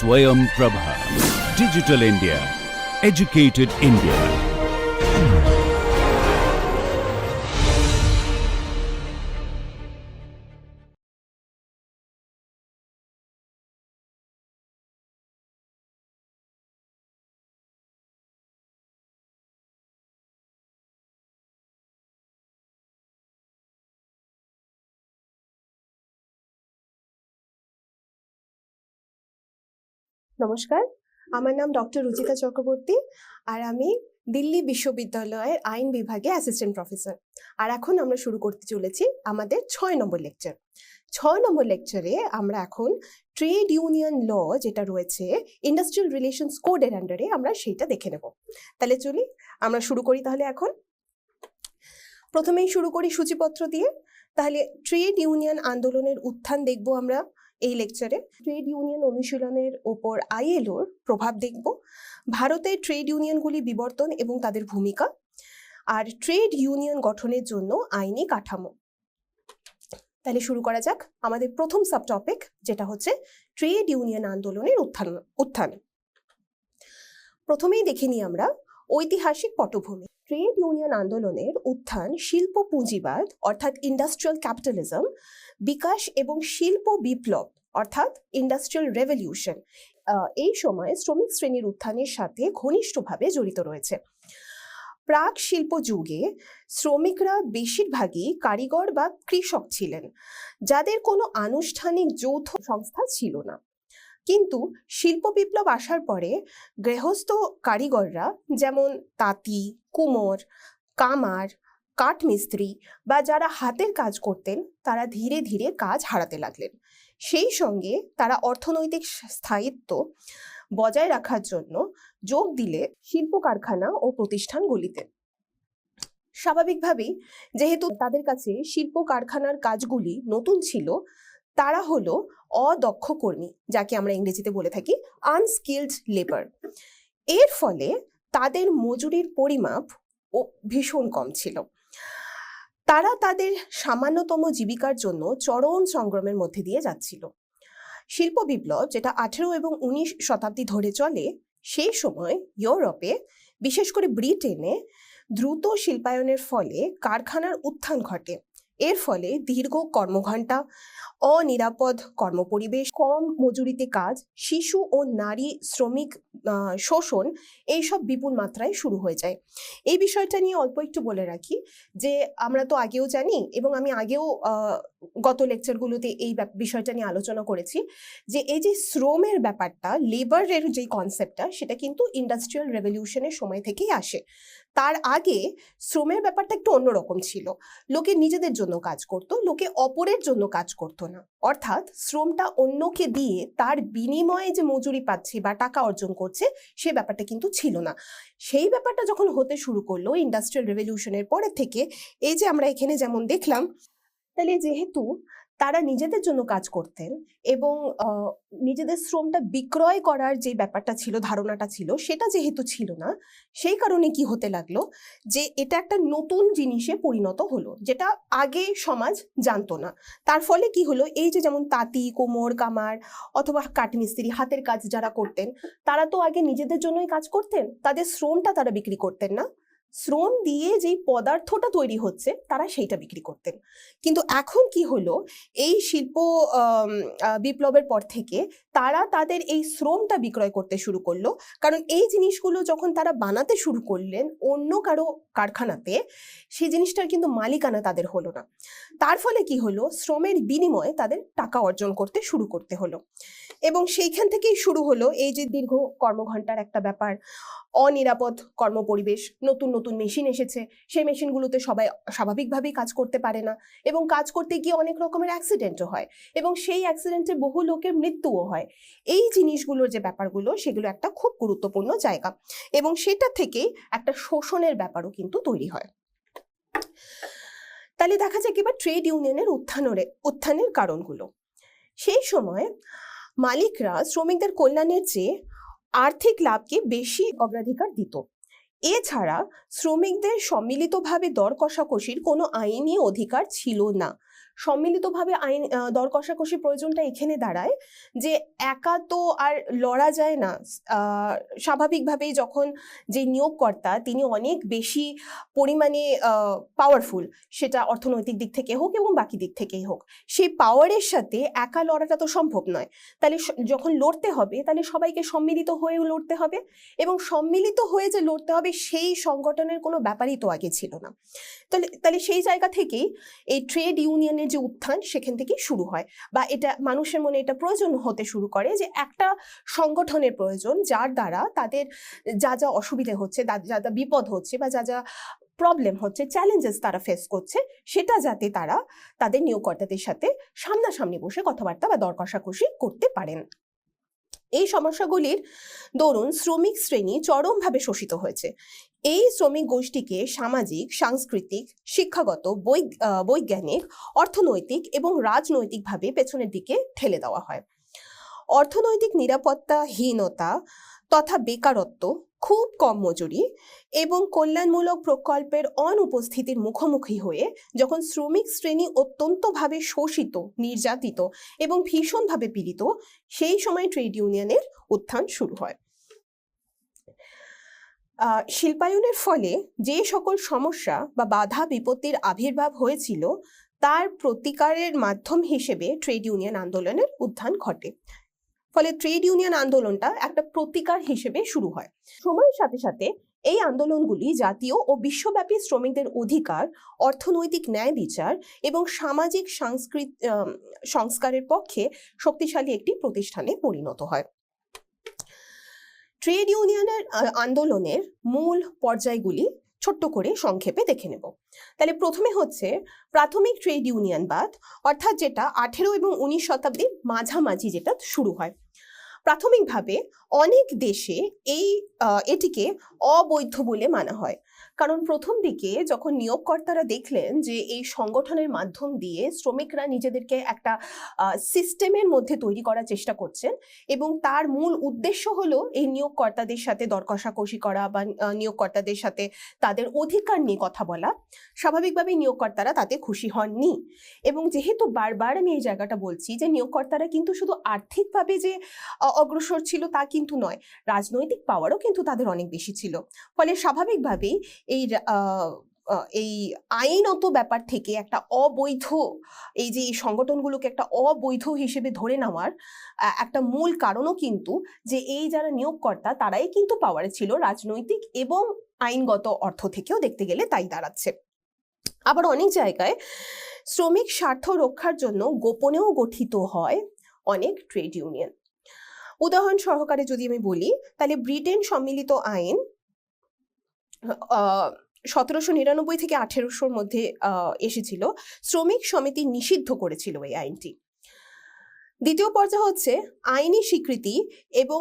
Swayam Prabha. Digital India. Educated India. নমস্কার, আমার নাম ডক্টর রুচিতা চক্রবর্তী আর আমি দিল্লি বিশ্ববিদ্যালয়ের আইন বিভাগে অ্যাসিস্ট্যান্ট প্রফেসর। আর এখন আমরা শুরু করতে চলেছি আমাদের 6 নম্বর লেকচার। 6 নম্বর লেকচারে আমরা এখন ট্রেড ইউনিয়ন ল যেটা রয়েছে ইন্ডাস্ট্রিয়াল রিলেশনস কোডের আন্ডারে আমরা সেইটা দেখে নেব। তাহলে চলি আমরা শুরু করি। তাহলে এখন প্রথমেই শুরু করি সূচিপত্র দিয়ে। তাহলে ট্রেড ইউনিয়ন আন্দোলনের উত্থান দেখব আমরা এই লেকচারে। ট্রেড ইউনিয়ন অনুশীলনের ওপর আইএলওর প্রভাব দেখব, ভারতের ট্রেড ইউনিয়নগুলি বিবর্তন এবং তাদের ভূমিকা, আর ট্রেড ইউনিয়ন গঠনের জন্য আইনি কাঠামো। তাহলে শুরু করা যাক আমাদের প্রথম সাব টপিক, যেটা হচ্ছে ট্রেড ইউনিয়ন আন্দোলনের উত্থান। প্রথমেই দেখে নিই আমরা ঐতিহাসিক পটভূমি। ট্রেড ইউনিয়ন আন্দোলনের উত্থান শিল্প পুঁজিবাদ অর্থাৎ ইন্ডাস্ট্রিয়াল ক্যাপিটালিজম, বিকাশ এবং শিল্প বিপ্লব অর্থাৎ ইন্ডাস্ট্রিয়াল রেভলিউশন এই সময় শ্রমিক শ্রেণীর উত্থানের সাথে ঘনিষ্ঠভাবে জড়িত রয়েছে। প্রাক শিল্প যুগে শ্রমিকরা বেশিরভাগই কারিগর বা কৃষক ছিলেন, যাদের কোনো আনুষ্ঠানিক যৌথ সংস্থা ছিল না। কিন্তু শিল্প বিপ্লব আসার পরে গৃহস্থ কারিগররা যেমন তাঁতি, কুমোর, কামার, কাঠমিস্ত্রি বা যারা হাতের কাজ করতেন তারা ধীরে ধীরে কাজ হারাতে লাগলেন। সেই সঙ্গে তারা অর্থনৈতিক স্থায়িত্ব বজায় রাখার জন্য যোগ দিলে শিল্প কারখানা ও প্রতিষ্ঠানগুলিতে। স্বাভাবিকভাবেই যেহেতু তাদের কাছে শিল্প কারখানার কাজগুলি নতুন ছিল, তারা হলো অদক্ষ কর্মী, যাকে আমরা ইংরেজিতে বলে থাকি আনস্কিলড লেবার। এর ফলে তাদের মজুরির পরিমাপ ভীষণ কম ছিল। তারা তাদের সামান্যতম জীবিকার জন্য চরম সংগ্রামের মধ্যে দিয়ে যাচ্ছিল। শিল্প বিপ্লব যেটা 18 এবং 19 শতাব্দী ধরে চলে, সেই সময় ইউরোপে বিশেষ করে ব্রিটেনে দ্রুত শিল্পায়নের ফলে কারখানার উত্থান ঘটে। এর ফলে দীর্ঘ কর্মঘণ্টা, অনিরাপদ কর্মপরিবেশ, কম মজুরিতে কাজ, শিশু ও নারী শ্রমিক শোষণ এইসব বিপুল মাত্রায় শুরু হয়ে যায়। এই বিষয়টা নিয়ে অল্প একটু বলে রাখি যে আমরা তো আগেও জানি এবং আমি আগেও গত লেকচারগুলোতে এই বিষয়টা নিয়ে আলোচনা করেছি যে এই যে শ্রমের ব্যাপারটা, লেবারের যে কনসেপ্টটা, সেটা কিন্তু ইন্ডাস্ট্রিয়াল রেভলিউশনের সময় থেকেই আসে। তার আগে শ্রমের ব্যাপারটা একটু অন্যরকম ছিল। লোকে নিজেদের জন্য কাজ করত, লোকে অপরের জন্য কাজ করতো না। অর্থাৎ শ্রমটা অন্যকে দিয়ে তার বিনিময়ে যে মজুরি পাচ্ছে বা টাকা অর্জন করছে, সে ব্যাপারটা কিন্তু ছিল না। সেই ব্যাপারটা যখন হতে শুরু করলো ইন্ডাস্ট্রিয়াল রেভলিউশনের পরে থেকে, এই যে আমরা এখানে যেমন দেখলাম, তাহলে যেহেতু তারা নিজেদের জন্য কাজ করতেন এবং নিজেদের শ্রমটা বিক্রয় করার যে ব্যাপারটা ছিল, ধারণাটা ছিল, সেটা যেহেতু ছিল না, সেই কারণে কি হতে লাগলো যে এটা একটা নতুন জিনিসে পরিণত হলো, যেটা আগে সমাজ জানতো না। তার ফলে কি হলো, এই যে যেমন তাঁতি, কোমর, কামার অথবা কাঠমিস্ত্রি, হাতের কাজ যারা করতেন, তারা তো আগে নিজেদের জন্যই কাজ করতেন, তাদের শ্রমটা তারা বিক্রি করতেন না। শ্রম দিয়ে যেই পদার্থটা তৈরি হচ্ছে তারা সেইটা বিক্রি করতেন। কিন্তু এখন কি হলো, এই শিল্প বিপ্লবের পর থেকে তারা তাদের এই শ্রমটা বিক্রয় করতে শুরু করলো। কারণ এই জিনিসগুলো যখন তারা বানাতে শুরু করলেন অন্য কারো কারখানাতে, সেই জিনিসটার কিন্তু মালিকানা তাদের হলো না। তার ফলে কি হলো, শ্রমের বিনিময়ে তাদের টাকা অর্জন করতে শুরু করতে হলো। এবং সেইখান থেকেই শুরু হলো এই যে দীর্ঘ কর্মঘণ্টার একটা ব্যাপার, অনিরাপদ কর্মপরিবেশ, নতুন নতুন মেশিন এসেছে, সেই মেশিনগুলোতে সবাই স্বাভাবিকভাবেই কাজ করতে পারে না এবং কাজ করতে গিয়ে অনেক রকমের অ্যাক্সিডেন্টও হয় এবং সেই অ্যাক্সিডেন্টে বহু লোকের মৃত্যুও হয়। এই জিনিসগুলোর যে ব্যাপারগুলো, সেগুলো একটা খুব গুরুত্বপূর্ণ জায়গা এবং সেটা থেকেই একটা শোষণের ব্যাপারও কিন্তু তৈরি হয়। তাহলে দেখা যাক এবার ট্রেড ইউনিয়নের উত্থানের কারণগুলো। সেই সময় মালিকরা শ্রমিকদের কল্যাণের চেয়ে আর্থিক লাভকে বেশি অগ্রাধিকার দিত। এছাড়া শ্রমিকদের সম্মিলিতভাবে দর কষাকষির কোনো আইনি অধিকার ছিল না। সম্মিলিতভাবে আইন দর কষাকষি প্রয়োজনটা এখানে দাঁড়ায় যে একা তো আর লড়া যায় না। স্বাভাবিকভাবেই যখন যে নিয়োগকর্তা তিনি অনেক বেশি পরিমাণে পাওয়ারফুল, সেটা অর্থনৈতিক দিক থেকে হোক এবং বাকি দিক থেকেই হোক, সেই পাওয়ারের সাথে একা লড়াটা তো সম্ভব নয়। তাহলে যখন লড়তে হবে তাহলে সবাইকে সম্মিলিত হয়েও লড়তে হবে, এবং সম্মিলিত হয়ে যে লড়তে হবে সেই সংগঠনের কোনো ব্যাপারই তো আগে ছিল না। তাহলে সেই জায়গা থেকেই এই ট্রেড ইউনিয়নের যে উত্থান সেখান থেকেই শুরু হয়, বা এটা মানুষের মনে এটা প্রয়োজন হতে শুরু করে যে একটা সংগঠনের প্রয়োজন যার দ্বারা তাদের যা যা অসুবিধে হচ্ছে, যা যা বিপদ হচ্ছে, বা যা যা প্রবলেম হচ্ছে, চ্যালেঞ্জেস তারা ফেস করছে, সেটা যাতে তারা তাদের নিয়োগকর্তাদের সাথে সামনাসামনি বসে কথাবার্তা বা দর কষাকষি করতে পারেন। এই সমস্যাগুলির দরুন শ্রমিক শ্রেণী চরমভাবে শোষিত হয়েছে। এই শ্রমিক গোষ্ঠীকে সামাজিক, সাংস্কৃতিক, শিক্ষাগত, বৈজ্ঞানিক, অর্থনৈতিক এবং রাজনৈতিকভাবে পেছনের দিকে ঠেলে দেওয়া হয়। অর্থনৈতিক নিরাপত্তাহীনতা তথা বেকারত্ব, খুব কম মজুরি এবং কল্যাণমূলক প্রকল্পের অনুপস্থিতির মুখোমুখি হয়ে যখন শ্রমিক শ্রেণী অত্যন্তভাবে শোষিত, নির্যাতিত এবং ভীষণভাবে পীড়িত, সেই সময় ট্রেড ইউনিয়নের উত্থান শুরু হয়। শিল্পায়নের ফলে যে সকল সমস্যা বা বাধা বিপত্তির আবির্ভাব হয়েছিল তার প্রতিকারের মাধ্যম হিসেবে ট্রেড ইউনিয়ন আন্দোলনের উত্থান ঘটে। ফলে ট্রেড ইউনিয়ন আন্দোলনটা একটা প্রতিকার হিসেবে শুরু হয়। সময়ের সাথে সাথে এই আন্দোলনগুলি জাতীয় ও বিশ্বব্যাপী শ্রমিকদের অধিকার, অর্থনৈতিক ন্যায় বিচার এবং সামাজিক সংস্কারের পক্ষে শক্তিশালী একটি প্রতিষ্ঠানে পরিণত হয়। ট্রেড ইউনিয়নের আন্দোলনের মূল পর্যায়গুলি ছোট্ট করে সংক্ষেপে দেখে নেব। তাহলে প্রথমে হচ্ছে প্রাথমিক ট্রেড ইউনিয়নবাদ, অর্থাৎ যেটা 18 এবং 19 শতাব্দীর মাঝামাঝি যেটা শুরু হয়। প্রাথমিকভাবে অনেক দেশে এটিকে অবৈধ বলে মানা হয়, কারণ প্রথম দিকে যখন নিয়োগকর্তারা দেখলেন যে এই সংগঠনের মাধ্যম দিয়ে শ্রমিকরা নিজেদেরকে একটা সিস্টেমের মধ্যে তৈরি করার চেষ্টা করছেন এবং তার মূল উদ্দেশ্য হলো এই নিয়োগকর্তাদের সাথে দর কষাকষি করা বা নিয়োগকর্তাদের সাথে তাদের অধিকার নিয়ে কথা বলা, স্বাভাবিকভাবেই নিয়োগকর্তারা তাতে খুশি হননি। এবং যেহেতু বারবার আমি এই জায়গাটা বলছি যে নিয়োগকর্তারা কিন্তু শুধু আর্থিকভাবে যে অগ্রসর ছিল তা কিন্তু নয়, রাজনৈতিক পাওয়ারও কিন্তু তাদের অনেক বেশি ছিল। ফলে স্বাভাবিকভাবেই এই আইনত ব্যাপার থেকে একটা অবৈধ, এই যে এই সংগঠনগুলোকে একটা অবৈধ হিসেবে ধরে নেওয়ার একটা মূল কারণও কিন্তু যে এই যারা নিয়োগকর্তা তারাই কিন্তু পাওয়ারে ছিল, রাজনৈতিক এবং আইনগত অর্থ থেকেও দেখতে গেলে তাই দাঁড়াচ্ছে। আবার অনেক জায়গায় শ্রমিক স্বার্থ রক্ষার জন্য গোপনেও গঠিত হয় অনেক ট্রেড ইউনিয়ন। উদাহরণ সহকারে যদি আমি বলি, তাহলে ব্রিটেন সম্মিলিত আইন 1799 থেকে 1800-র মধ্যে এসেছিল। শ্রমিক সমিতি নিষিদ্ধ করেছিল এই আইনটি। দ্বিতীয় পর্যায় হচ্ছে আইনি স্বীকৃতি এবং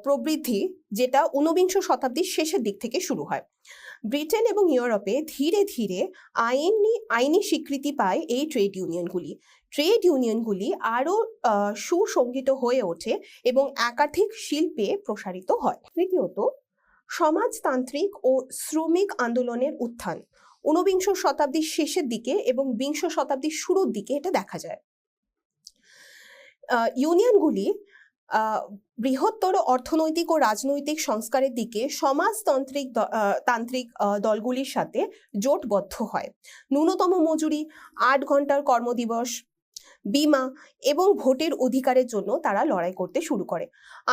প্রবৃদ্ধি, যেটা 19বিংশ শতাব্দীর শেষের দিক থেকে শুরু হয়। ব্রিটেন এবং ইউরোপে ধীরে ধীরে আইনি স্বীকৃতি পায় এই ট্রেড ইউনিয়নগুলি। ট্রেড ইউনিয়নগুলি আরও সুসংগঠিত হয়ে ওঠে এবং একাধিক শিল্পে প্রসারিত হয়। তৃতীয়ত, সমাজতান্ত্রিক ও শ্রমিক আন্দোলনের উত্থান 19বিংশ শতাব্দীর শেষের দিকে এবং 20 শতাব্দীর শুরুর দিকে এটা দেখা যায়। ইউনিয়নগুলি বৃহত্তর অর্থনৈতিক ও রাজনৈতিক সংস্কারের দিকে তান্ত্রিক দলগুলির সাথে জোটবদ্ধ হয়। ন্যূনতম মজুরি, 8 ঘন্টার কর্মদিবস, বীমা এবং ভোটের অধিকারের জন্য তারা লড়াই করতে শুরু করে।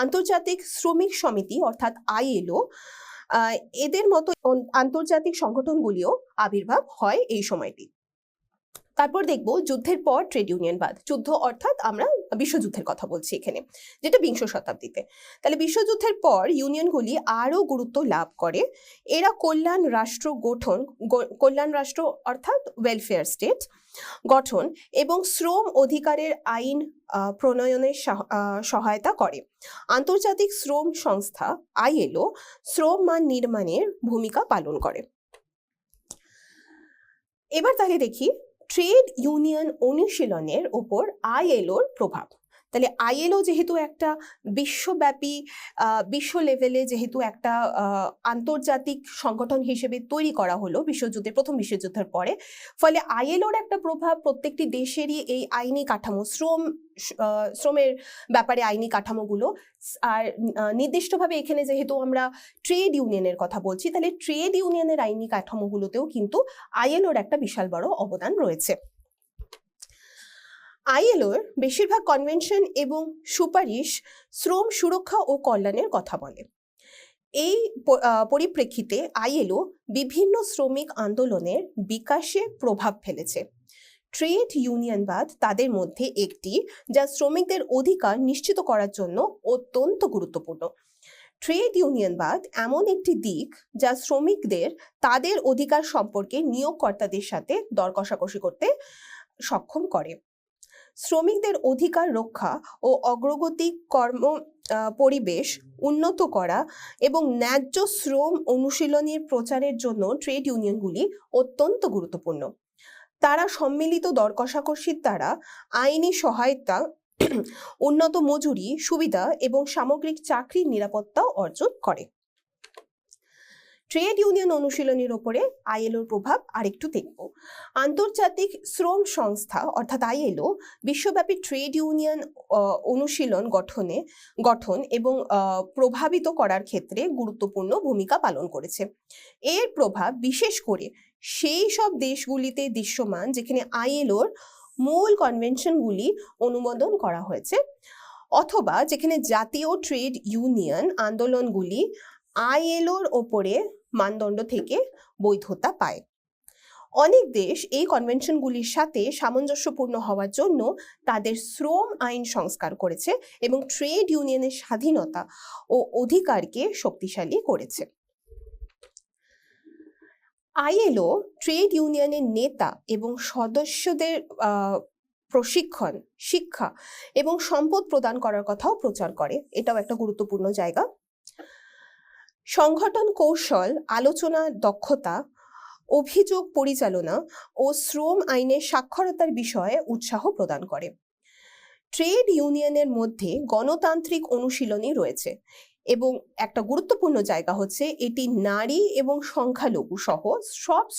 আন্তর্জাতিক শ্রমিক সমিতি অর্থাৎ ILO, এদের মতো আন্তর্জাতিক সংগঠনগুলিও আবির্ভাব হয় এই সময়টি। তারপর দেখব যুদ্ধের পর ট্রেড ইউনিয়নবাদ। যুদ্ধ অর্থাৎ আমরা বিশ্বযুদ্ধের কথা বলছি এখানে, যেটা 20 শতাব্দীতে। তাহলে বিশ্বযুদ্ধের পর ইউনিয়নগুলি আরও গুরুত্ব লাভ করে। এরা কল্যাণ রাষ্ট্র অর্থাৎ ওয়েলফেয়ার স্টেট গঠন এবং শ্রম অধিকারের আইন প্রণয়নে সহায়তা করে। আন্তর্জাতিক শ্রম সংস্থা ILO শ্রম মান নির্মাণের ভূমিকা পালন করে। এবার তাহলে দেখি ট্রেড ইউনিয়ন অনুশীলনের উপর ILOর প্রভাব। তাহলে আইএলও যেহেতু একটা বিশ্বব্যাপী বিশ্ব লেভেলে যেহেতু একটা আন্তর্জাতিক সংগঠন হিসেবে তৈরি করা হলো প্রথম বিশ্বযুদ্ধের পরে, ফলে আইএলওর একটা প্রভাব প্রত্যেকটি দেশেরই এই আইনি কাঠামো, শ্রমের ব্যাপারে আইনি কাঠামোগুলো। আর নির্দিষ্টভাবে এখানে যেহেতু আমরা ট্রেড ইউনিয়নের কথা বলছি, তাহলে ট্রেড ইউনিয়নের আইনি কাঠামোগুলোতেও কিন্তু আইএলওর একটা বিশাল বড় অবদান রয়েছে। আইএলওর বেশিরভাগ কনভেনশন এবং সুপারিশ শ্রম সুরক্ষা ও কল্যাণের কথা বলে। এই পরিপ্রেক্ষিতে আইএলও বিভিন্ন শ্রমিক আন্দোলনের বিকাশে প্রভাব ফেলেছে। ট্রেড ইউনিয়নবাদ তাদের মধ্যে একটি, যা শ্রমিকদের অধিকার নিশ্চিত করার জন্য অত্যন্ত গুরুত্বপূর্ণ। ট্রেড ইউনিয়নবাদ এমন একটি দিক যা শ্রমিকদের তাদের অধিকার সম্পর্কে নিয়োগকর্তাদের সাথে দর কষাকষি করতে সক্ষম করে। শ্রমিকদের অধিকার রক্ষা ও অগ্রগতি পরিবেশ উন্নত করা এবং ন্যায্য শ্রম অনুশীলনের প্রচারের জন্য ট্রেড ইউনিয়নগুলি অত্যন্ত গুরুত্বপূর্ণ। তারা সম্মিলিত দর কষাকষির দ্বারা আইনি সহায়তা, উন্নত মজুরি সুবিধা এবং সামগ্রিক চাকরির নিরাপত্তা অর্জন করে। ট্রেড ইউনিয়ন অনুশীলনের উপরে আইএলওর প্রভাব আরেকটু দেখব। আন্তর্জাতিক শ্রম সংস্থা অর্থাৎ আইএলও বিশ্বব্যাপী ট্রেড ইউনিয়ন অনুশীলন গঠন এবং প্রভাবিত করার ক্ষেত্রে গুরুত্বপূর্ণ ভূমিকা পালন করেছে। এর প্রভাব বিশেষ করে সেই সব দেশগুলিতে দৃশ্যমান যেখানে আইএলওর মূল কনভেনশনগুলি অনুমোদন করা হয়েছে, অথবা যেখানে জাতীয় ট্রেড ইউনিয়ন আন্দোলনগুলি আইএলওর ওপরে মানদণ্ড থেকে বৈধতা পায়। অনেক দেশ এই কনভেনশনগুলির সাথে সামঞ্জস্যপূর্ণ হওয়ার জন্য তাদের শ্রম আইন সংস্কার করেছে এবং ট্রেড ইউনিয়নের স্বাধীনতা ও অধিকারকে শক্তিশালী করেছে। আইএলও ট্রেড ইউনিয়নের নেতা এবং সদস্যদের প্রশিক্ষণ, শিক্ষা এবং সম্পদ প্রদান করার কথাও প্রচার করে। এটাও একটা গুরুত্বপূর্ণ জায়গা। সংগঠন কৌশল, আলোচনা দক্ষতা, অভিযোগ পরিচালনা ও শ্রম আইনের সাক্ষরতার বিষয়ে উৎসাহ প্রদান করে। ট্রেড ইউনিয়নের মধ্যে গণতান্ত্রিক অনুশীলনী রয়েছে এবং একটা গুরুত্বপূর্ণ জায়গা হচ্ছে এটি নারী এবং সংখ্যালঘু সহ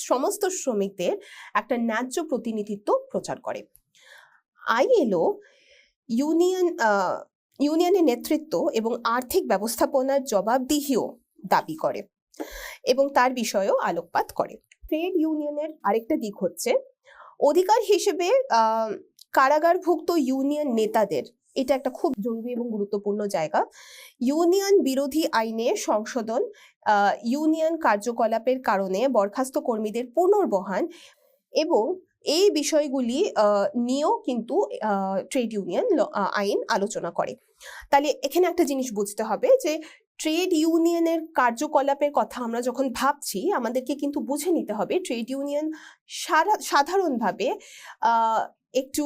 সমস্ত শ্রমিকদের একটা ন্যায্য প্রতিনিধিত্ব প্রচার করে। আইএলও ইউনিয়নের নেতৃত্ব এবং আর্থিক ব্যবস্থাপনার জবাবদিহিও দাবি করে এবং তার বিষয়েও আলোকপাত করে। ট্রেড ইউনিয়নের আরেকটা দিক হচ্ছে অধিকার হিসেবে কারাগারভুক্ত ইউনিয়ন নেতাদের, এটা একটা খুব জরুরি এবং গুরুত্বপূর্ণ জায়গা। ইউনিয়ন বিরোধী আইনে সংশোধন, ইউনিয়ন কার্যকলাপের কারণে বরখাস্ত কর্মীদের পুনর্বহান এবং এই বিষয়গুলি নিয়েও কিন্তু ট্রেড ইউনিয়ন আইন আলোচনা করে। তাহলে এখানে একটা জিনিস বুঝতে হবে যে ট্রেড ইউনিয়নের কার্যকলাপের কথা আমরা যখন ভাবছি, আমাদেরকে কিন্তু বুঝে নিতে হবে ট্রেড ইউনিয়ন সাধারণভাবে একটু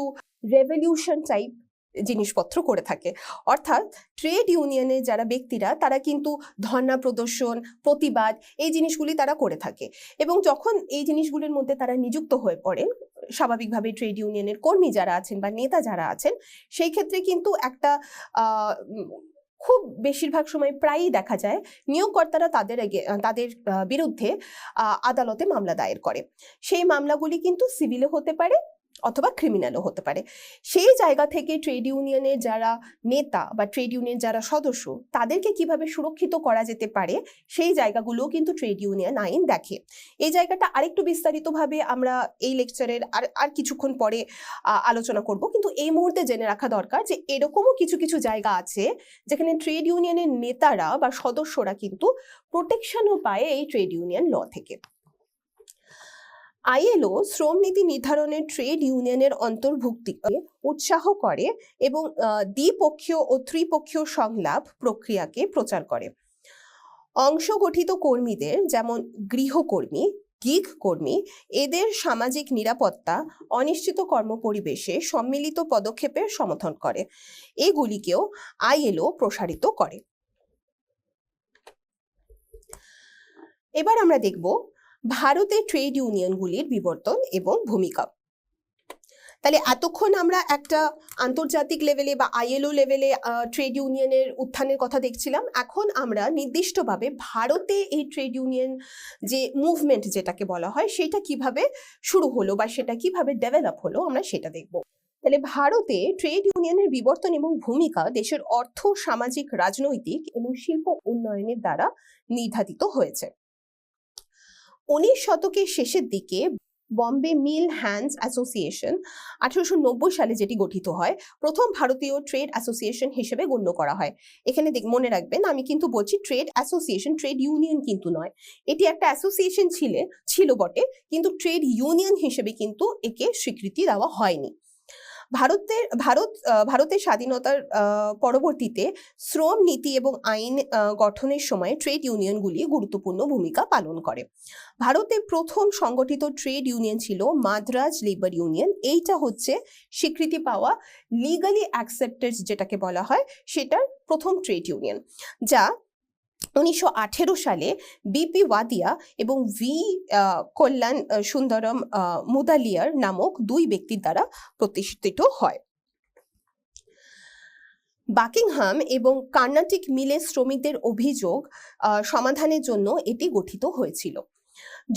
রেভলিউশন টাইপ জিনিসপত্র করে থাকে। অর্থাৎ ট্রেড ইউনিয়নের যারা ব্যক্তিরা তারা কিন্তু ধর্ণা প্রদর্শন, প্রতিবাদ এই জিনিসগুলি তারা করে থাকে এবং যখন এই জিনিসগুলির মধ্যে তারা নিযুক্ত হয়ে পড়েন, স্বাভাবিকভাবে ট্রেড ইউনিয়নের কর্মী যারা আছেন বা নেতা যারা আছেন, সেই ক্ষেত্রে কিন্তু একটা খুব বেশিরভাগ সময় প্রায়ই দেখা যায় নিয়োগকর্তারা তাদের বিরুদ্ধে আদালতে মামলা দায়ের করে। সেই মামলাগুলি কিন্তু সিভিলে হতে পারে অথবা ক্রিমিনালও হতে পারে। সেই জায়গা থেকে ট্রেড ইউনিয়নের যারা নেতা বা ট্রেড ইউনিয়ন যারা সদস্য, তাদেরকে কিভাবে সুরক্ষিত করা যেতে পারে সেই জায়গাগুলোও কিন্তু ট্রেড ইউনিয়ন আইন দেখে। এই জায়গাটা আরেকটু বিস্তারিতভাবে আমরা এই লেকচারের আর কিছুক্ষণ পরে আলোচনা করব, কিন্তু এই মুহূর্তে জেনে রাখা দরকার যে এরকমও কিছু কিছু জায়গা আছে যেখানে ট্রেড ইউনিয়নের নেতারা বা সদস্যরা কিন্তু প্রোটেকশনও পায় এই ট্রেড ইউনিয়ন ল থেকে। আইএলও শ্রম নীতি নির্ধারণের ট্রেড ইউনিয়নের অন্তর্ভুক্তিকে উৎসাহ করে এবং দ্বিপক্ষীয় ও ত্রিপক্ষীয় সংলাপ প্রক্রিয়াকে প্রচার করে। অংশগঠিত কর্মীদের, যেমন গৃহকর্মী, গিগ কর্মী, এদের সামাজিক নিরাপত্তা, অনিশ্চিত কর্মপরিবেশে সম্মিলিত পদক্ষেপের সমর্থন করে। এগুলিকেও আইএলও প্রসারিত করে। এবার আমরা দেখব ভারতের ট্রেড ইউনিয়নগুলির বিবর্তন এবং ভূমিকা। তাহলে এতক্ষণ আমরা একটা আন্তর্জাতিক লেভেলে বা আইএলও লেভেলে ট্রেড ইউনিয়নের উত্থানের কথা দেখছিলাম। এখন আমরা নির্দিষ্টভাবে ভারতে এই ট্রেড ইউনিয়ন যে মুভমেন্ট যেটাকে বলা হয় সেটা কিভাবে শুরু হলো বা সেটা কিভাবে ডেভেলপ হলো আমরা সেটা দেখব। তাহলে ভারতে ট্রেড ইউনিয়নের বিবর্তন এবং ভূমিকা দেশের অর্থ, সামাজিক, রাজনৈতিক এবং শিল্প উন্নয়নের দ্বারা নির্ধারিত হয়েছে। 19 শতকের শেষের দিকে বম্বে মিল হ্যান্ডস অ্যাসোসিয়েশন 1890 সালে যেটি গঠিত হয়, প্রথম ভারতীয় ট্রেড অ্যাসোসিয়েশন হিসেবে গণ্য করা হয়। এখানে মনে রাখবেন আমি কিন্তু বলছি ট্রেড অ্যাসোসিয়েশন, ট্রেড ইউনিয়ন কিন্তু নয়। এটি একটা অ্যাসোসিয়েশন ছিল বটে, কিন্তু ট্রেড ইউনিয়ন হিসেবে কিন্তু একে স্বীকৃতি দেওয়া হয়নি। ভারতের স্বাধীনতার পরবর্তীতে শ্রম নীতি এবং আইন গঠনের সময় ট্রেড ইউনিয়নগুলি গুরুত্বপূর্ণ ভূমিকা পালন করে। ভারতের প্রথম সংগঠিত ট্রেড ইউনিয়ন ছিল মাদ্রাজ লেবার ইউনিয়ন। এইটা হচ্ছে স্বীকৃতি পাওয়া লিগালি অ্যাকসেপ্টেড যেটাকে বলা হয় সেটার প্রথম ট্রেড ইউনিয়ন, যা 1918 সালে বিপি ওয়াদিয়া এবং ভি কল্যাণ সুন্দরম মুদালিয়ার নামক দুই ব্যক্তির দ্বারা প্রতিষ্ঠিত হয়। বাকিংহাম এবং কর্ণাটিক মিলের শ্রমিকদের অভিযোগ সমাধানের জন্য এটি গঠিত হয়েছিল।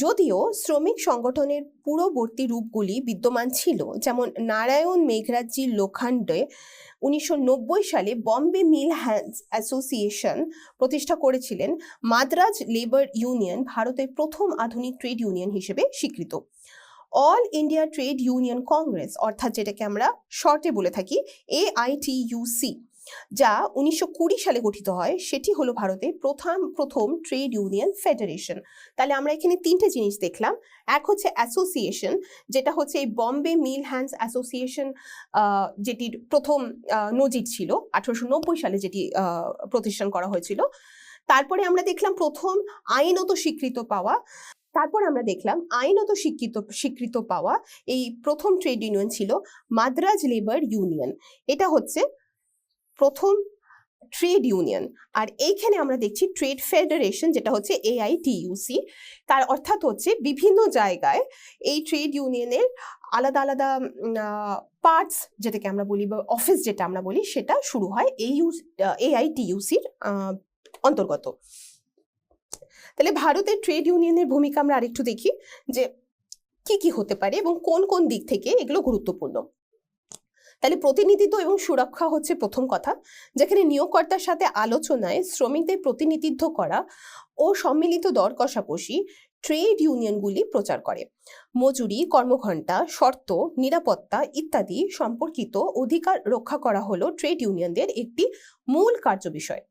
যদিও শ্রমিক সংগঠনের পূর্ববর্তী রূপগুলি বিদ্যমান ছিল, যেমন নারায়ণ মেঘরাজ্জির লোখান্ডে 1990 সালে বম্বে মিল হ্যান্ডস অ্যাসোসিয়েশন প্রতিষ্ঠা করেছিলেন, মাদ্রাজ লেবার ইউনিয়ন ভারতের প্রথম আধুনিক ট্রেড ইউনিয়ন হিসেবে স্বীকৃত। All India trade union Congress, অর্থাৎ যেটাকে আমরা শর্টে বলে থাকি AITUC, যা 1920 সালে গঠিত হয়, সেটি হলো ভারতের প্রথম ট্রেড ইউনিয়ন ফেডারেশন। তাহলে আমরা এখানে তিনটে জিনিস দেখলাম। এক হচ্ছে অ্যাসোসিয়েশন, যেটা হচ্ছে এই বম্বে মিল হ্যান্ডস অ্যাসোসিয়েশন, যেটির প্রথম নজির ছিল 1890 সালে যেটি প্রতিষ্ঠান করা হয়েছিল। তারপরে আমরা দেখলাম প্রথম আইনত স্বীকৃত পাওয়া এই প্রথম ট্রেড ইউনিয়ন ছিল মাদ্রাজ লেবার ইউনিয়ন। এটা হচ্ছে প্রথম ট্রেড ইউনিয়ন। আর এইখানে আমরা দেখছি ট্রেড ফেডারেশন, যেটা হচ্ছে AITUC। তার অর্থাৎ হচ্ছে বিভিন্ন জায়গায় এই ট্রেড ইউনিয়নের আলাদা আলাদা পার্টস যেটাকে আমরা বলি বা অফিস যেটা আমরা বলি সেটা শুরু হয় AITUCর অন্তর্গত। তাহলে ভারতের ট্রেড ইউনিয়নের ভূমিকা আমরা আরেকটু দেখি যে কি কি হতে পারে এবং কোন কোন দিক থেকে এগুলো গুরুত্বপূর্ণ। তাহলে প্রতিনিধিত্ব এবং সুরক্ষা হচ্ছে প্রথম কথা, যেখানে নিয়োগকর্তার সাথে আলোচনায় শ্রমিকদের প্রতিনিধিত্ব করা ও সম্মিলিত দর কষাকষি ট্রেড ইউনিয়নগুলি প্রচার করে। মজুরি, কর্মঘণ্টা, শর্ত, নিরাপত্তা ইত্যাদি সম্পর্কিত অধিকার রক্ষা করা হলো ট্রেড ইউনিয়নদের একটি মূল কার্যবিষয়।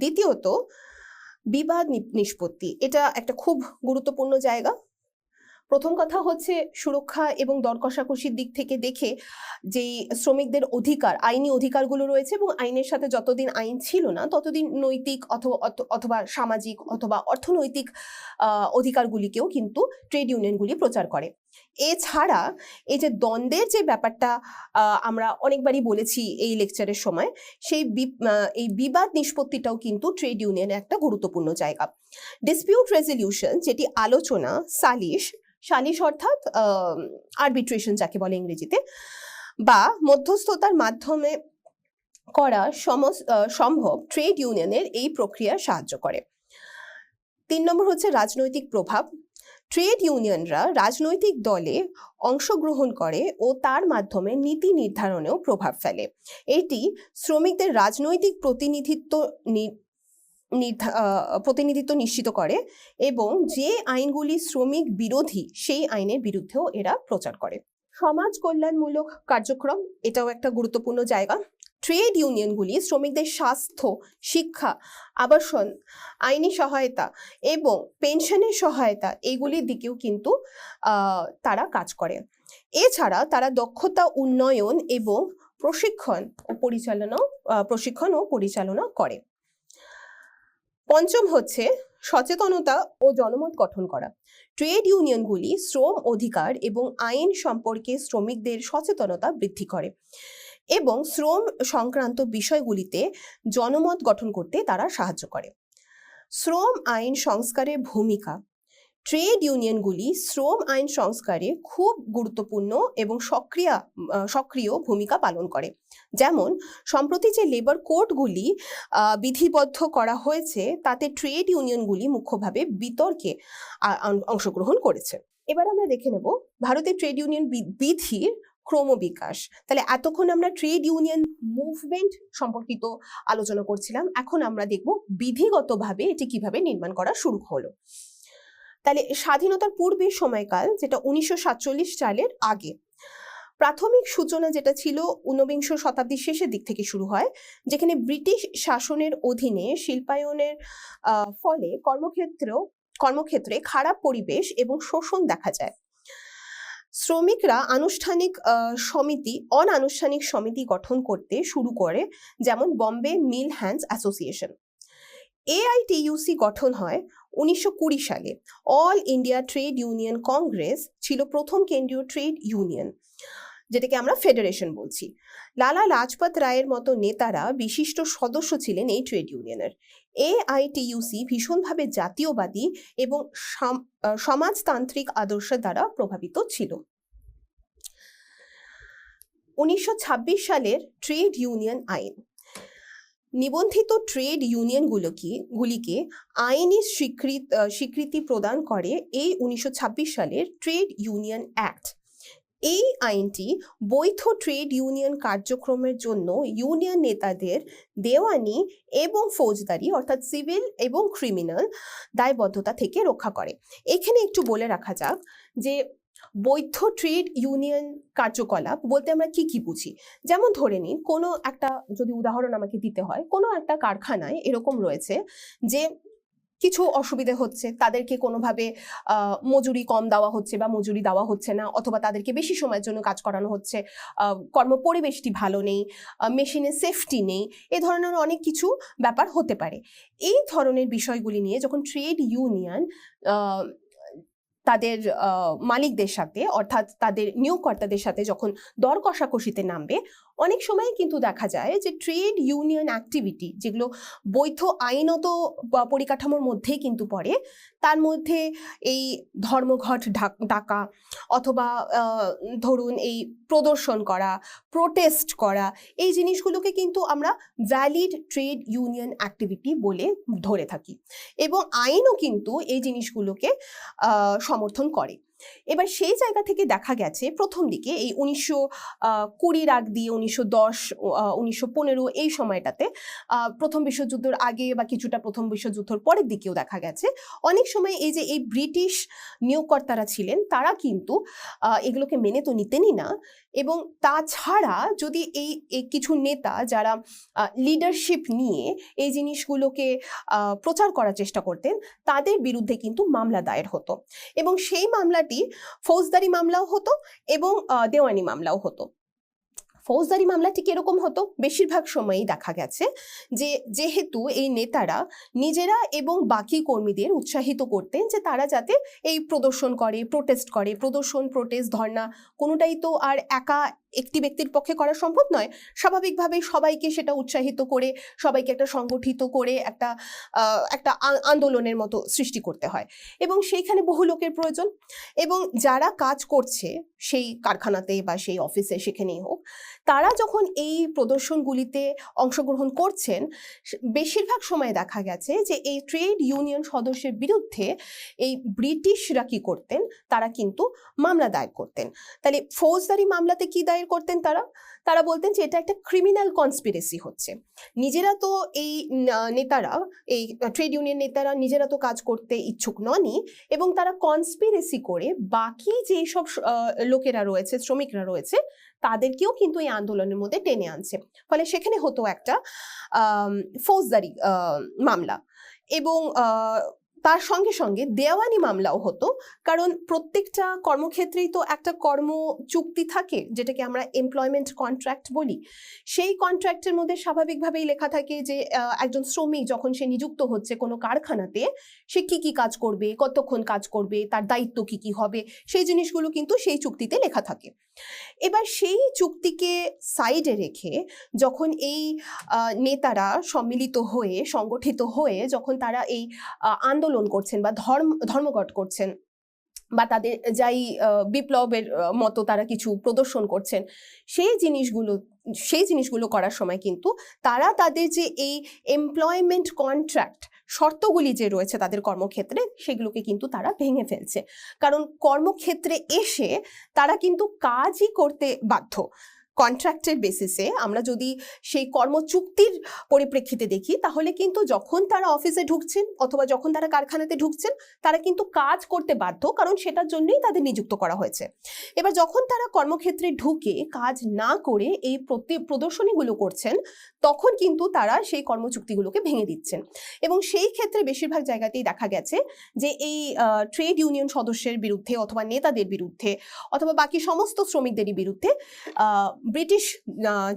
দ্বিতীয়ত, বিবাদ নিষ্পত্তি, এটা একটা খুব গুরুত্বপূর্ণ জায়গা। প্রথম কথা হচ্ছে সুরক্ষা এবং দর কষাকষির দিক থেকে দেখে যেই শ্রমিকদের আইনি অধিকারগুলো রয়েছে, এবং আইনের সাথে যতদিন আইন ছিল না ততদিন নৈতিক অথবা সামাজিক অথবা অর্থনৈতিক অধিকারগুলিকেও কিন্তু ট্রেড ইউনিয়নগুলি প্রচার করে। এছাড়া এই যে দ্বন্দ্বের যে ব্যাপারটা আমরা অনেকবারই বলেছি এই লেকচারের সময়, এই বিবাদ নিষ্পত্তিটাও কিন্তু ট্রেড ইউনিয়নের একটা গুরুত্বপূর্ণ জায়গা। ডিসপিউট রেজলিউশন, যেটি আলোচনা, সালিশ অর্থাৎ আরবিট্রেশন যাকে বলে ইংরেজিতে, বা মধ্যস্থতার মাধ্যমে করা সম্ভব ট্রেড ইউনিয়নের এই প্রক্রিয়া সাহায্য করে। 3 নম্বর হচ্ছে রাজনৈতিক প্রভাব। ট্রেড ইউনিয়নরা রাজনৈতিক দলে অংশগ্রহণ করে ও তার মাধ্যমে নীতি নির্ধারণেও প্রভাব ফেলে। এটি শ্রমিকদের রাজনৈতিক প্রতিনিধিত্ব নিশ্চিত করে এবং যে আইনগুলি শ্রমিক বিরোধী সেই আইনের বিরুদ্ধেও এরা প্রচার করে। সমাজ কল্যাণমূলক কার্যক্রম, এটাও একটা গুরুত্বপূর্ণ জায়গা। ট্রেড ইউনিয়নগুলি শ্রমিকদের স্বাস্থ্য, শিক্ষা, আবাসন, আইনি সহায়তা এবং পেনশনের সহায়তা এইগুলির দিকেও কিন্তু তারা কাজ করে। এছাড়া তারা দক্ষতা উন্নয়ন এবং প্রশিক্ষণ ও পরিচালনা করে। পঞ্চম হচ্ছে সচেতনতা ও জনমত গঠন করা। ট্রেড ইউনিয়নগুলি শ্রম অধিকার এবং আইন সম্পর্কে শ্রমিকদের সচেতনতা বৃদ্ধি করে এবং শ্রম সংক্রান্ত বিষয়গুলিতে জনমত গঠন করতে তারা সাহায্য করে। শ্রম আইন সংস্কারের ভূমিকা। ট্রেড ইউনিয়নগুলি শ্রম আইন সংস্কারে খুব গুরুত্বপূর্ণ এবং সক্রিয় ভূমিকা পালন করে। যেমন সম্প্রতি যে লেবার কোডগুলি বিধিবদ্ধ করা হয়েছে তাতে ট্রেড ইউনিয়নগুলি মুখ্যভাবে বিতর্কে অংশগ্রহণ করেছে। এবার আমরা দেখে নেব ভারতের ট্রেড ইউনিয়ন বিধির ক্রমবিকাশ। তাহলে এতক্ষণ আমরা ট্রেড ইউনিয়ন মুভমেন্ট সম্পর্কিত আলোচনা করছিলাম, এখন আমরা দেখব বিধিগতভাবে এটি কিভাবে নির্মাণ করা শুরু হলো। তাহলে স্বাধীনতার পূর্বের সময়কাল, যেটা 1947 সালের আগে, প্রাথমিক সূচনা যেটা ছিল ঊনবিংশ শতাব্দীর শেষের দিক থেকে শুরু হয়, যেখানে ব্রিটিশ শাসনের অধীনে শিল্পায়নের ফলে কর্মক্ষেত্রে খারাপ পরিবেশ এবং শোষণ দেখা যায়। শ্রমিকরা অনানুষ্ঠানিক সমিতি গঠন করতে শুরু করে, যেমন বম্বে মিল হ্যান্ডস অ্যাসোসিয়েশন। AITUC গঠন হয় 1920 সালে। All India trade union Congress ছিল প্রথম কেন্দ্রীয় ট্রেড ইউনিয়ন, যেটাকে আমরা ফেডারেশন বলছি। লালা লাজপত রায়ের মতো নেতারা বিশিষ্ট সদস্য ছিলেন এই ট্রেড ইউনিয়নের। AITUC ভীষণভাবে জাতীয়বাদী এবং সমাজতান্ত্রিক আদর্শের দ্বারা প্রভাবিত ছিল। 1926 সালের ট্রেড ইউনিয়ন আইন নিবন্ধিত ট্রেড ইউনিয়নগুলিকে আইনি স্বীকৃতি প্রদান করে এই 1926 সালের ট্রেড ইউনিয়ন অ্যাক্ট। এই আইনটি বৈধ ট্রেড ইউনিয়ন কার্যক্রমের জন্য ইউনিয়ন নেতাদের দেওয়ানি এবং ফৌজদারি অর্থাৎ সিভিল এবং ক্রিমিনাল দায়বদ্ধতা থেকে রক্ষা করে। এখানে একটু বলে রাখা যাক যে বৈধ ট্রেড ইউনিয়ন কার্যকলাপ বলতে আমরা কি কি বুঝি। যেমন ধরে নিন, কোনো একটা, যদি উদাহরণ আমাকে দিতে হয়, কোনো একটা কারখানায় এরকম রয়েছে যে কিছু অসুবিধে হচ্ছে, তাদেরকে কোনোভাবে মজুরি কম দেওয়া হচ্ছে বা মজুরি দেওয়া হচ্ছে না, অথবা তাদেরকে বেশি সময়ের জন্য কাজ করানো হচ্ছে, কর্মপরিবেশটি ভালো নেই, মেশিনের সেফটি নেই, এ ধরনের অনেক কিছু ব্যাপার হতে পারে। এই ধরনের বিষয়গুলি নিয়ে যখন ট্রেড ইউনিয়ন তাদের মালিকদের সাথে অর্থাৎ তাদের নিয়োগকর্তাদের সাথে যখন দর কষাকষিতে নামবে, অনেক সময় কিন্তু দেখা যায় যে ট্রেড ইউনিয়ন অ্যাক্টিভিটি যেগুলো বৈধ আইনত পরিকাঠামোর মধ্যেই কিন্তু পড়ে, তার মধ্যে এই ধর্মঘট ডাকা অথবা ধরুন এই প্রদর্শন করা, প্রোটেস্ট করা, এই জিনিসগুলোকে কিন্তু আমরা ভ্যালিড ট্রেড ইউনিয়ন অ্যাক্টিভিটি বলে ধরে থাকি এবং আইনও কিন্তু এই জিনিসগুলোকে সমর্থন করে। এবার সেই জায়গা থেকে দেখা গেছে প্রথম দিকে এই 1920 আগ দিয়ে 1910, 1915 এই সময়টাতে, প্রথম বিশ্বযুদ্ধের আগে বা কিছুটা প্রথম বিশ্বযুদ্ধের পরের দিকেও দেখা গেছে অনেক সময় এই যে এই ব্রিটিশ নিয়োগকর্তারা ছিলেন তারা কিন্তু এগুলোকে মেনে তো নিতেনই না, এবং তাছাড়া যদি এই কিছু নেতা যারা লিডারশিপ নিয়ে এই জিনিসগুলোকে প্রচার করার চেষ্টা করতেন তাদের বিরুদ্ধে কিন্তু মামলা দায়ের হতো, এবং সেই মামলাটি ফৌজদারি মামলাও হতো এবং দেওয়ানি মামলাও হতো। ফৌজদারি মামলাটি কিরকম হতো? বেশিরভাগ সময়ই দেখা গেছে যে যেহেতু এই নেতারা নিজেরা এবং বাকি কর্মীদের উৎসাহিত করতেন যে তারা যাতে এই প্রদর্শন করে, প্রোটেস্ট করে, প্রদর্শন, প্রোটেস্ট, ধর্ণা কোনোটাই তো আর একা একটি ব্যক্তির পক্ষে করা সম্ভব নয়, স্বাভাবিকভাবেই সবাইকে সেটা উৎসাহিত করে সবাইকে একটা সংগঠিত করে একটা আন্দোলনের মতো সৃষ্টি করতে হয়, এবং সেইখানে বহু লোকের প্রয়োজন, এবং যারা কাজ করছে সেই কারখানাতে বা সেই অফিসে সেখানেই হোক, তারা যখন এই প্রদর্শনগুলিতে অংশগ্রহণ করছেন বেশিরভাগ সময় দেখা গেছে যে এই ট্রেড ইউনিয়ন সদস্যের বিরুদ্ধে এই ব্রিটিশরা কি করতেন, তারা কিন্তু মামলা দায়ের করতেন। তাহলে ফৌজদারি মামলাতে কি দায়ের করতেন তারা বলতেন যে এটা একটা ক্রিমিনাল কনস্পিরেসি হচ্ছে। নিজেরা তো এই নেতারা, এই ট্রেড ইউনিয়ন নেতারা নিজেরা তো কাজ করতে ইচ্ছুক ননই, এবং তারা কনস্পিরেসি করে বাকি যেই সব লোকেরা রয়েছে, শ্রমিকরা রয়েছে, তাদেরকেও কিন্তু এই আন্দোলনের মধ্যে টেনে আনছে। ফলে সেখানে হতো একটা ফৌজদারি মামলা, এবং তার সঙ্গে সঙ্গে দেওয়ানি মামলাও হতো, কারণ প্রত্যেকটা কর্মক্ষেত্রেই তো একটা কর্ম চুক্তি থাকে যেটাকে আমরা এমপ্লয়মেন্ট কন্ট্রাক্ট বলি। সেই কন্ট্রাক্টের মধ্যে স্বাভাবিকভাবেই লেখা থাকে যে একজন শ্রমিক যখন সে নিযুক্ত হচ্ছে কোনো কারখানাতে সে কি কি কাজ করবে, কতক্ষণ কাজ করবে, তার দায়িত্ব কি কি হবে, সেই জিনিসগুলো কিন্তু সেই চুক্তিতে লেখা থাকে। এবার সেই চুক্তিকে সাইডে রেখে যখন এই নেতারা সম্মিলিত হয়ে, সংগঠিত হয়ে যখন তারা এই আন্দোলন আন্দোলন করছেন বা ধর্মঘট করছেন বা তাদের যাই বিপ্লবের মতো তারা কিছু প্রদর্শন করছেন, সেই জিনিসগুলো করার সময় কিন্তু তারা তাদের যে এই এমপ্লয়মেন্ট কন্ট্রাক্ট শর্তগুলি যে রয়েছে তাদের কর্মক্ষেত্রে, সেগুলোকে কিন্তু তারা ভেঙে ফেলছে। কারণ কর্মক্ষেত্রে এসে তারা কিন্তু কাজই করতে বাধ্য। কন্ট্রাক্টের বেসিসে আমরা যদি সেই কর্মচুক্তির পরিপ্রেক্ষিতে দেখি, তাহলে কিন্তু যখন তারা অফিসে ঢুকছেন অথবা যখন তারা কারখানাতে ঢুকছেন, তারা কিন্তু কাজ করতে বাধ্য, কারণ সেটার জন্যই তাদের নিযুক্ত করা হয়েছে। এবার যখন তারা কর্মক্ষেত্রে ঢুকে কাজ না করে এই প্রদর্শনীগুলো করছেন, তখন কিন্তু তারা সেই কর্মচুক্তিগুলোকে ভেঙে দিচ্ছেন। এবং সেই ক্ষেত্রে বেশিরভাগ জায়গাতেই দেখা গেছে যে এই ট্রেড ইউনিয়ন সদস্যের বিরুদ্ধে অথবা নেতাদের বিরুদ্ধে অথবা বাকি সমস্ত শ্রমিকদেরই বিরুদ্ধে ব্রিটিশ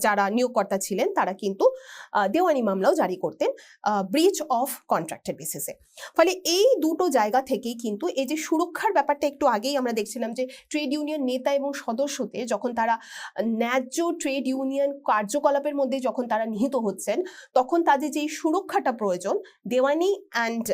যারা নিয়োগকর্তা ছিলেন তারা কিন্তু দেওয়ানি মামলাও জারি করতেন ব্রিচ অফ কন্ট্রাক্টের বেসিসে। ফলে এই দুটো জায়গা থেকেই কিন্তু এই যে সুরক্ষার ব্যাপারটা একটু আগেই আমরা দেখছিলাম যে ট্রেড ইউনিয়ন নেতা এবং সদস্যদের যখন তারা ন্যায্য ট্রেড ইউনিয়ন কার্যকলাপের মধ্যে যখন তারা নিহিত হচ্ছেন, তখন তাদের যে সুরক্ষাটা প্রয়োজন দেওয়ানি অ্যান্ড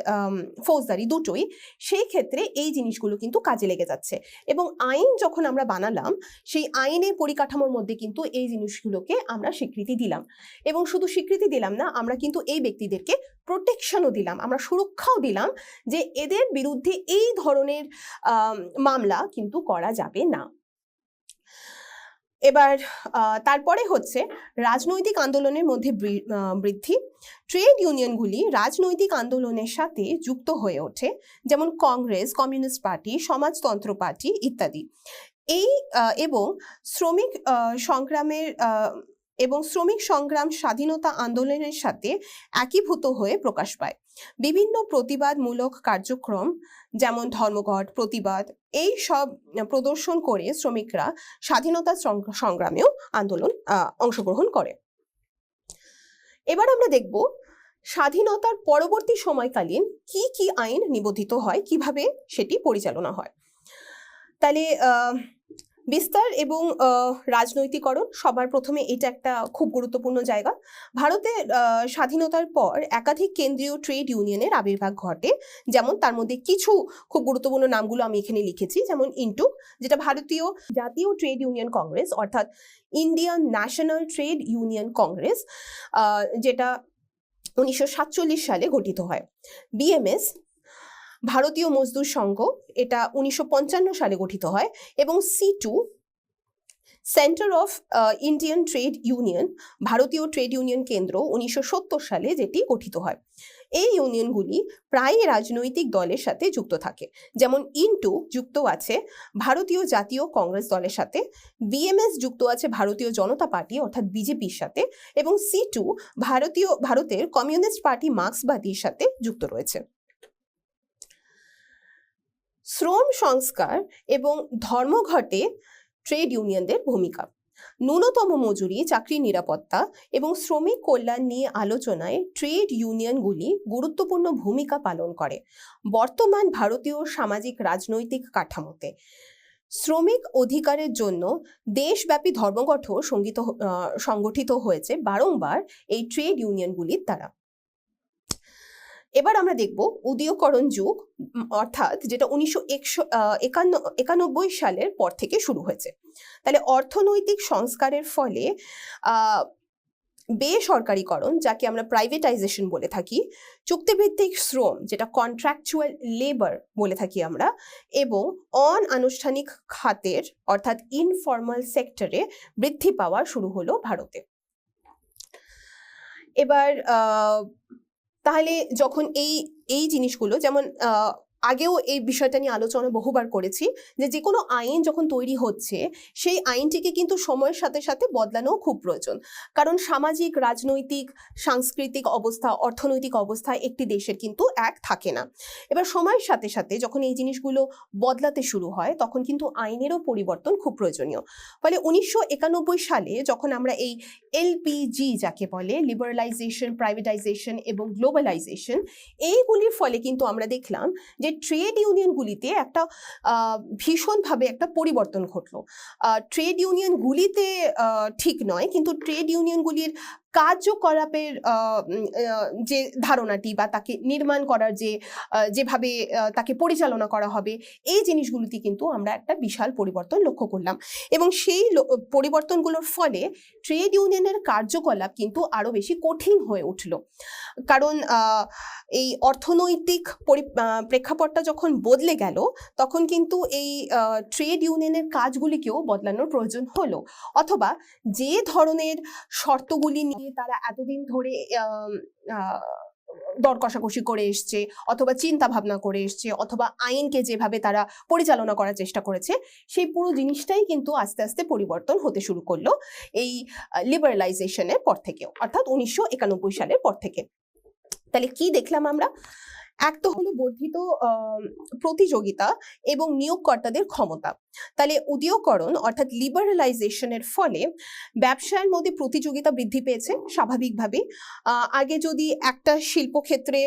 ফৌজদারি দুটোই, সেই ক্ষেত্রে এই জিনিসগুলো কিন্তু কাজে লেগে যাচ্ছে। এবং আইন যখন আমরা বানালাম, সেই আইনের পরিকাঠামোর মধ্যে কিন্তু এই জিনিসগুলোকে আমরা স্বীকৃতি দিলাম। এবং শুধু স্বীকৃতি দিলাম না, আমরা কিন্তু এই ব্যক্তিদেরকে প্রোটেকশনও দিলাম, আমরা সুরক্ষাও দিলাম যে এদের বিরুদ্ধে এই ধরনের মামলা কিন্তু করা যাবে না। এবার তারপরে হচ্ছে রাজনৈতিক আন্দোলনের মধ্যে বৃদ্ধি। ট্রেড ইউনিয়নগুলি রাজনৈতিক আন্দোলনের সাথে যুক্ত হয়ে ওঠে, যেমন কংগ্রেস, কমিউনিস্ট পার্টি, সমাজতন্ত্র পার্টি ইত্যাদি। এবং শ্রমিক সংগ্রাম স্বাধীনতা আন্দোলনের সাথে একীভূত হয়ে প্রকাশ পায়। বিভিন্ন প্রতিবাদমূলক কার্যক্রম যেমন ধর্মঘট, প্রতিবাদ, এই সব প্রদর্শন করে শ্রমিকরা স্বাধীনতা সংগ্রামেও অংশগ্রহণ করে। এবার আমরা দেখব স্বাধীনতার পরবর্তী সময়কালীন কি কি আইন নিবন্ধিত হয়, কিভাবে সেটি পরিচালনা হয়। তাহলে বিস্তার এবং রাজনৈতিকরণ, সবার প্রথমে এটা একটা খুব গুরুত্বপূর্ণ জায়গা। ভারতের স্বাধীনতার পর একাধিক কেন্দ্রীয় ট্রেড ইউনিয়নের আবির্ভাব ঘটে, যেমন তার মধ্যে কিছু খুব গুরুত্বপূর্ণ নামগুলো আমি এখানে লিখেছি, যেমন ইন্টুক, যেটা ভারতীয় জাতীয় ট্রেড ইউনিয়ন কংগ্রেস অর্থাৎ Indian national trade union Congress, যেটা 1947 সালে গঠিত হয়। বিএমএস, ভারতীয় মজদুর সংঘ, এটা 1955 সালে গঠিত হয়। এবং C2, centre of Indian trade union, ভারতীয় ট্রেড ইউনিয়ন কেন্দ্র, 1970 সালে যেটি গঠিত হয়। এই ইউনিয়নগুলি প্রায় রাজনৈতিক দলের সাথে যুক্ত থাকে, যেমন ইন্টু যুক্ত আছে ভারতীয় জাতীয় কংগ্রেস দলের সাথে, বিএমএস যুক্ত আছে ভারতীয় জনতা পার্টি অর্থাৎ বিজেপির সাথে, এবং C2 ভারতের কমিউনিস্ট পার্টি মার্ক্সবাদীর সাথে যুক্ত রয়েছে। শ্রম সংস্কার এবং ধর্মঘটে ট্রেড ইউনিয়নদের ভূমিকা। ন্যূনতম মজুরি, চাকরির নিরাপত্তা এবং শ্রমিক কল্যাণ নিয়ে আলোচনায় ট্রেড ইউনিয়নগুলি গুরুত্বপূর্ণ ভূমিকা পালন করে। বর্তমান ভারতীয় সামাজিক রাজনৈতিক কাঠামোতে শ্রমিক অধিকারের জন্য দেশব্যাপী ধর্মঘট সংগঠিত হয়েছে বারংবার এই ট্রেড ইউনিয়নগুলির দ্বারা। এবার আমরা দেখব উদীয়করণ যুগ, অর্থাৎ যেটা 1991 সালের পর থেকে শুরু হয়েছে। তাহলে অর্থনৈতিক সংস্কারের ফলে বেসরকারীকরণ, যাকে আমরা প্রাইভেটাইজেশন বলে থাকি, চুক্তিভিত্তিক শ্রম, যেটা কন্ট্রাকচুয়াল লেবার বলে থাকি আমরা, এবং অনানুষ্ঠানিক খাতের অর্থাৎ ইনফর্মাল সেক্টরে বৃদ্ধি পাওয়া শুরু হলো ভারতে। এবার তাহলে যখন এই জিনিসগুলো, যেমন আগেও এই বিষয়টা নিয়ে আলোচনা বহুবার করেছি, যে কোনো আইন যখন তৈরি হচ্ছে সেই আইনটিকে কিন্তু সময়ের সাথে সাথে বদলানো খুব প্রয়োজন, কারণ সামাজিক, রাজনৈতিক, সাংস্কৃতিক অবস্থা, অর্থনৈতিক অবস্থা একটি দেশের কিন্তু এক থাকে না। এবার সময়ের সাথে সাথে যখন এই জিনিসগুলো বদলাতে শুরু হয়, তখন কিন্তু আইনেরও পরিবর্তন খুব প্রয়োজনীয়। ফলে 1991 সালে যখন আমরা এই LPG, যাকে বলে লিবারালাইজেশন, প্রাইভেটাইজেশন এবং গ্লোবালাইজেশন, এইগুলির ফলে কিন্তু আমরা দেখলাম যে ট্রেড ইউনিয়নগুলিতে একটা ভীষণভাবে একটা পরিবর্তন ঘটলো। ট্রেড ইউনিয়নগুলিতে ঠিক নয়, কিন্তু ট্রেড ইউনিয়নগুলির কার্যকলাপের যে ধারণাটি বা তাকে নির্মাণ করার যেভাবে তাকে পরিচালনা করা হবে, এই জিনিসগুলোতে কিন্তু আমরা একটা বিশাল পরিবর্তন লক্ষ্য করলাম। এবং সেই পরিবর্তনগুলোর ফলে ট্রেড ইউনিয়নের কার্যকলাপ কিন্তু আরো বেশি কঠিন হয়ে উঠল। কারণ এই অর্থনৈতিক প্রেক্ষাপটটা যখন বদলে গেল, তখন কিন্তু এই ট্রেড ইউনিয়নের কাজগুলিকেও বদলানোর প্রয়োজন হলো। অথবা যে ধরনের শর্তগুলি নিয়ে তারা এতদিন ধরে দর কষাকষি করে এসছে, অথবা চিন্তা ভাবনা করে এসছে, অথবা আইনকে যেভাবে তারা পরিচালনা করার চেষ্টা করেছে, সেই পুরো জিনিসটাই কিন্তু আস্তে আস্তে পরিবর্তন হতে শুরু করলো এই লিবারালাইজেশনের পর থেকেও, অর্থাৎ 1991 সালের পর থেকে। তাহলে কি দেখলাম আমরা? এক তো হলো বর্ধিত প্রতিযোগিতা এবং নিয়োগকর্তাদের ক্ষমতা। তাহলে উদীয়করণ অর্থাৎ লিবারালাইজেশনের ফলে ব্যবসায়ের মধ্যে প্রতিযোগিতা বৃদ্ধি পেয়েছে স্বাভাবিকভাবে। আগে যদি একটা শিল্পক্ষেত্রে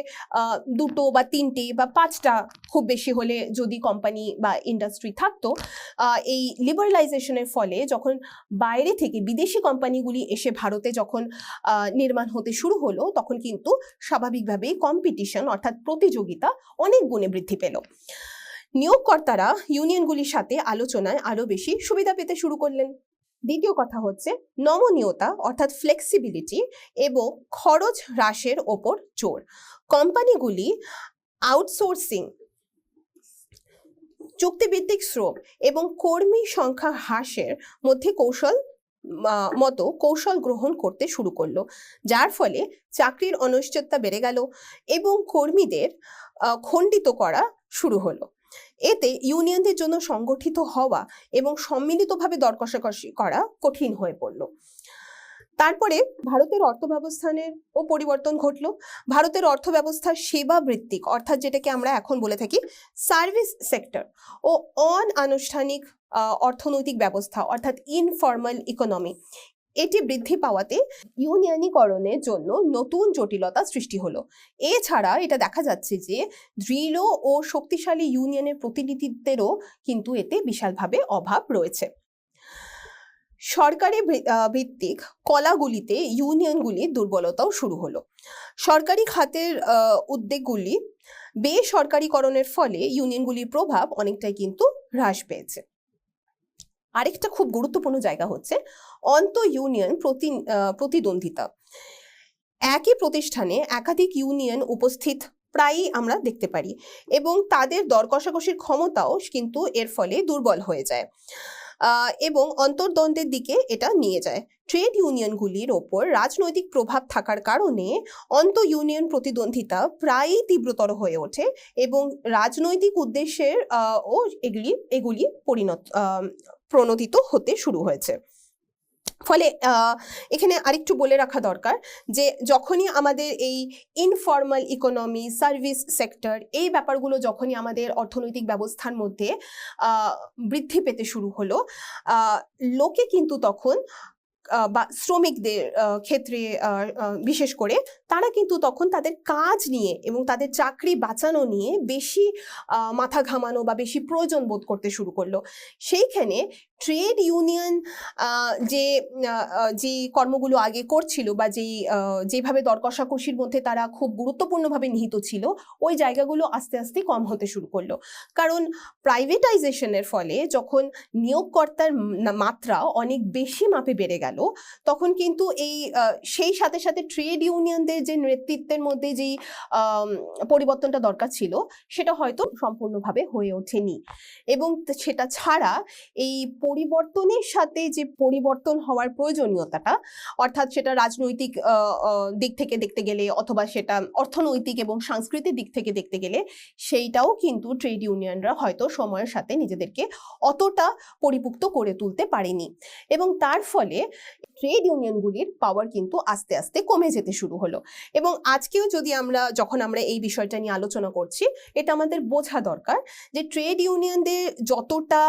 2টো বা 3টে বা 5টা খুব বেশি হলে যদি কোম্পানি বা ইন্ডাস্ট্রি থাকতো, এই লিবারালাইজেশনের ফলে যখন বাইরে থেকে বিদেশি কোম্পানিগুলি এসে ভারতে যখন নির্মাণ হতে শুরু হলো, তখন কিন্তু স্বাভাবিকভাবেই কম্পিটিশন অর্থাৎ প্রতিযোগিতা অনেক গুণে বৃদ্ধি পেল। নিয়োগকর্তারা ইউনিয়নগুলির সাথে আলোচনায় আরো বেশি সুবিধা পেতে শুরু করলেন। দ্বিতীয় কথা হচ্ছে নমনীয়তা অর্থাৎ ফ্লেক্সিবিলিটি এবং খরচ হ্রাসের ওপর জোর। কোম্পানিগুলি আউটসোর্সিং, চুক্তিভিত্তিক শ্রম এবং কর্মী সংখ্যা হ্রাসের মধ্যে কৌশল গ্রহণ করতে শুরু করলো, যার ফলে চাকরির অনিশ্চয়তা বেড়ে গেল এবং কর্মীদের খণ্ডিত করা শুরু হলো। এতে ইউনিয়নদের জন্য সংগঠিত হওয়া এবং সম্মিলিতভাবে দর কষাকষি করা কঠিন হয়ে পড়ল। তারপরে ভারতের অর্থব্যবস্থানেরও পরিবর্তন ঘটলো। ভারতের অর্থব্যবস্থা সেবা ভিত্তিক অর্থাৎ যেটাকে আমরা এখন বলে থাকি সার্ভিস সেক্টর ও অনানুষ্ঠানিক অর্থনৈতিক ব্যবস্থা অর্থাৎ ইনফর্মাল ইকোনমি, এটি বৃদ্ধি পাওয়াতে ইউনিয়নীকরণের জন্য নতুন জটিলতা সৃষ্টি হলো। এছাড়া এটা দেখা যাচ্ছে যে দৃঢ় ও শক্তিশালী ইউনিয়নের প্রতিনিধিত্বেরও কিন্তু এতে বিশালভাবে অভাব রয়েছে। সরকারি ভিত্তিক কলাগুলিতে ইউনিয়নগুলির দুর্বলতাও শুরু হলো। সরকারি খাতের উদ্যোগগুলি বেসরকারীকরণের ফলে ইউনিয়নগুলির প্রভাব অনেকটাই কিন্তু হ্রাস পেয়েছে। আরেকটা খুব গুরুত্বপূর্ণ জায়গা হচ্ছে অন্ত ইউনিয়ন প্রতিদ্বন্দ্বিতা। একই প্রতিষ্ঠানে একাধিক ইউনিয়ন উপস্থিত প্রায়ই আমরা দেখতে পারি এবং তাদের দর কষাকষির ক্ষমতাও কিন্তু এর ফলে দুর্বল হয়ে যায় এবং অন্তর্দ্বন্দ্বের দিকে এটা নিয়ে যায়। ট্রেড ইউনিয়নগুলির ওপর রাজনৈতিক প্রভাব থাকার কারণে অন্ত ইউনিয়ন প্রতিদ্বন্দ্বিতা প্রায়ই তীব্রতর হয়ে ওঠে এবং রাজনৈতিক উদ্দেশ্যের ও এগুলি প্রণোদিত হতে শুরু হয়েছে। ফলে এখানে আরেকটু বলে রাখা দরকার যে যখনই আমাদের এই ইনফর্মাল ইকোনমি, সার্ভিস সেক্টর, এই ব্যাপারগুলো যখনই আমাদের অর্থনৈতিক ব্যবস্থার মধ্যে বৃদ্ধি পেতে শুরু হলো, লোকে কিন্তু তখন বা শ্রমিকদের ক্ষেত্রে বিশেষ করে তারা কিন্তু তখন তাদের কাজ নিয়ে এবং তাদের চাকরি বাঁচানো নিয়ে বেশি মাথা ঘামানো বা বেশি প্রয়োজন বোধ করতে শুরু করলো। সেইখানে ট্রেড ইউনিয়ন যে কর্মগুলো আগে করছিল বা যেভাবে দর কষাকষির মধ্যে তারা খুব গুরুত্বপূর্ণভাবে নিহিত ছিল, ওই জায়গাগুলো আস্তে আস্তে কম হতে শুরু করলো। কারণ প্রাইভেটাইজেশনের ফলে যখন নিয়োগকর্তার মাত্রা অনেক বেশি মাপে বেড়ে গেল, তখন কিন্তু সেই সাথে সাথে ট্রেড ইউনিয়নদের যে নেতৃত্বের মধ্যে যেই পরিবর্তনটা দরকার ছিল সেটা হয়তো সম্পূর্ণভাবে হয়ে ওঠেনি। এবং সেটা ছাড়া এই পরিবর্তনের সাথে যে পরিবর্তন হওয়ার প্রয়োজনীয়তাটা, অর্থাৎ সেটা রাজনৈতিক দিক থেকে দেখতে গেলে অথবা সেটা অর্থনৈতিক এবং সাংস্কৃতিক দিক থেকে দেখতে গেলে, সেইটাও কিন্তু ট্রেড ইউনিয়নরা হয়তো সময়ের সাথে নিজেদেরকে অতটা পরিপুক্ত করে তুলতে পারেনি এবং তার ফলে ট্রেড ইউনিয়নগুলির পাওয়ার কিন্তু আস্তে আস্তে কমে যেতে শুরু হলো। এবং আজকেও যখন আমরা এই বিষয়টা নিয়ে আলোচনা করছি, এটা আমাদের বোঝা দরকার যে ট্রেড ইউনিয়নদের যতটা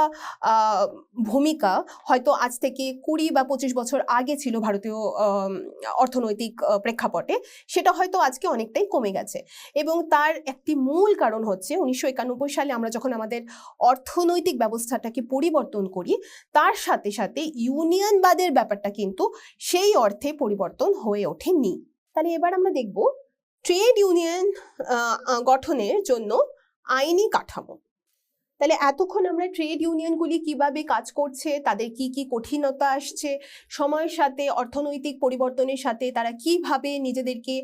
ভূমিকা হয়তো আজ থেকে 20 বা 25 বছর আগে ছিল ভারতীয় অর্থনৈতিক প্রেক্ষাপটে, সেটা হয়তো আজকে অনেকটাই কমে গেছে। এবং তার একটি মূল কারণ হচ্ছে 1991 সালে আমরা যখন আমাদের অর্থনৈতিক ব্যবস্থাটাকে পরিবর্তন করি, তার সাথে সাথে ইউনিয়নবাদের ব্যাপারটা কিন্তু কিন্তু সেই অর্থে পরিবর্তন হয়ে ওঠেনি। তাহলে এবার আমরা দেখব ট্রেড ইউনিয়ন গঠনের জন্য আইনি কাঠামো। তাহলে এতক্ষণ আমরা ট্রেড ইউনিয়নগুলি কিভাবে কাজ করছে, তাদের কি কি কঠিনতা আসছে, সময়ের সাথে অর্থনৈতিক পরিবর্তনের সাথে তারা কিভাবে নিজেদেরকে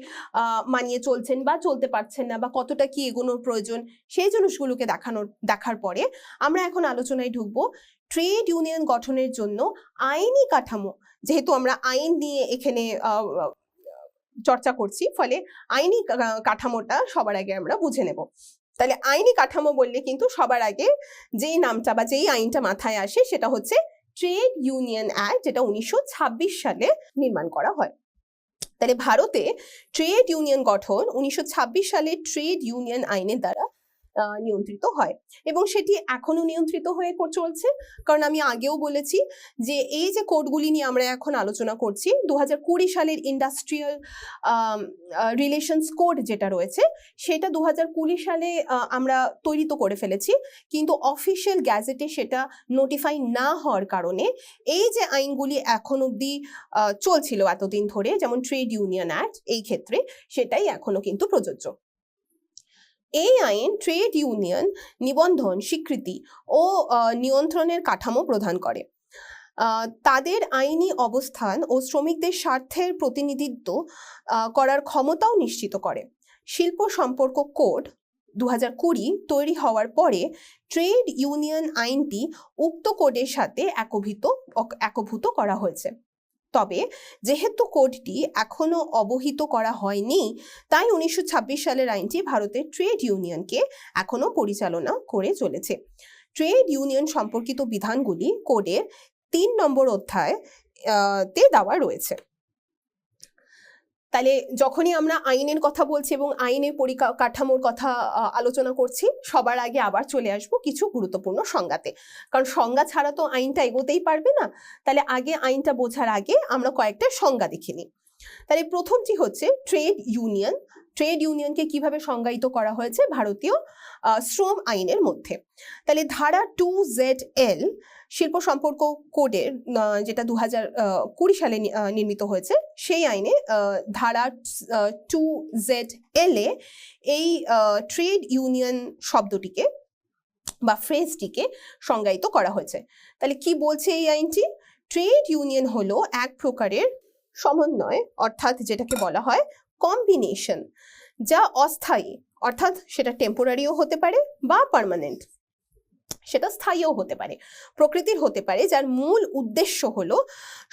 মানিয়ে চলছেন বা চলতে পারছেন না, বা কতটা কি এগোনোর প্রয়োজন, সেই জিনিসগুলোকে দেখার পরে আমরা এখন আলোচনায় ঢুকবো ট্রেড ইউনিয়ন গঠনের জন্য আইনি কাঠামো। যেহেতু আমরা আইন নিয়ে এখানে চর্চা করছি, ফলে আইনি কাঠামোটা সবার আগে আমরা বুঝে নেব। তাহলে আইনি কাঠামো বললে কিন্তু সবার আগে যেই নামটা বা যেই আইনটা মাথায় আসে সেটা হচ্ছে ট্রেড ইউনিয়ন অ্যাক্ট, যেটা 1926 সালে নির্মাণ করা হয়। তাহলে ভারতে ট্রেড ইউনিয়ন গঠন 1926 সালে ট্রেড ইউনিয়ন আইনের দ্বারা নিয়ন্ত্রিত হয়, এবং সেটি এখনো নিয়ন্ত্রিত হয়ে চলছে। কারণ আমি আগেও বলেছি যে এই যে কোডগুলি নিয়ে আমরা এখন আলোচনা করছি, 2020 সালের ইন্ডাস্ট্রিয়াল রিলেশনস কোড যেটা রয়েছে, সেটা 2020 সালে আমরা তৈরি তো করে ফেলেছি, কিন্তু অফিসিয়াল গ্যাজেটে সেটা নোটিফাই না হওয়ার কারণে এই যে আইনগুলি এখন অবধি চলছিল এতদিন ধরে, যেমন ট্রেড ইউনিয়ন অ্যাক্ট, এই ক্ষেত্রে সেটাই এখনো কিন্তু প্রযোজ্য। এই আইন ট্রেড ইউনিয়ন নিবন্ধন, স্বীকৃতি ও নিয়ন্ত্রণের কাঠামো প্রদান করে। তাদের আইনি অবস্থান ও শ্রমিকদের স্বার্থের প্রতিনিধিত্ব করার ক্ষমতাও নিশ্চিত করে। শিল্প সম্পর্ক কোড 2020 তৈরি হওয়ার পরে ট্রেড ইউনিয়ন আইনটি উক্ত কোডের সাথে একভূত করা হয়েছে। তবে যেহেতু কোডটি এখনো অবহিত করা হয়নি, তাই 1926 সালের আইনটি ভারতের ট্রেড ইউনিয়নকে এখনো পরিচালনা করে চলেছে। ট্রেড ইউনিয়ন সম্পর্কিত বিধানগুলি কোডের 3 নম্বর অধ্যায় তে দেওয়া রয়েছে। তাহলে যখনই আমরা আইনের কথা বলছি এবং আইনের পরিকাঠামোর কথা আলোচনা করছি, সবার আগে আবার চলে আসবো কিছু গুরুত্বপূর্ণ সংজ্ঞাতে, কারণ সংজ্ঞা ছাড়া তো আইনটা এগোতেই পারবে না। তাহলে আগে আইনটা বোঝার আগে আমরা কয়েকটা সংজ্ঞা দেখে নিই। তাহলে প্রথমটি হচ্ছে ট্রেড ইউনিয়ন। ট্রেড ইউনিয়নকে কিভাবে সংজ্ঞায়িত করা হয়েছে ভারতীয় শ্রম আইনের মধ্যে। তাহলে ধারা 2ZL শিল্প সম্পর্ক কোডের, যেটা 2020 সালে নির্মিত হয়েছে, সেই আইনে ধারা 2ZL এ এই ট্রেড ইউনিয়ন শব্দটিকে বা ফ্রেজটিকে সংজ্ঞায়িত করা হয়েছে। তাহলে কি বলছে এই আইনটি? ট্রেড ইউনিয়ন হলো এক প্রকারের সমন্বয়, অর্থাৎ যেটাকে বলা হয় কম্বিনেশন, যা অস্থায়ী, অর্থাৎ সেটা টেম্পোরারিও হতে পারে বা পার্মানেন্ট, সেটা স্থায়ীও হতে পারে, প্রকৃতির হতে পারে, যার মূল উদ্দেশ্য হলো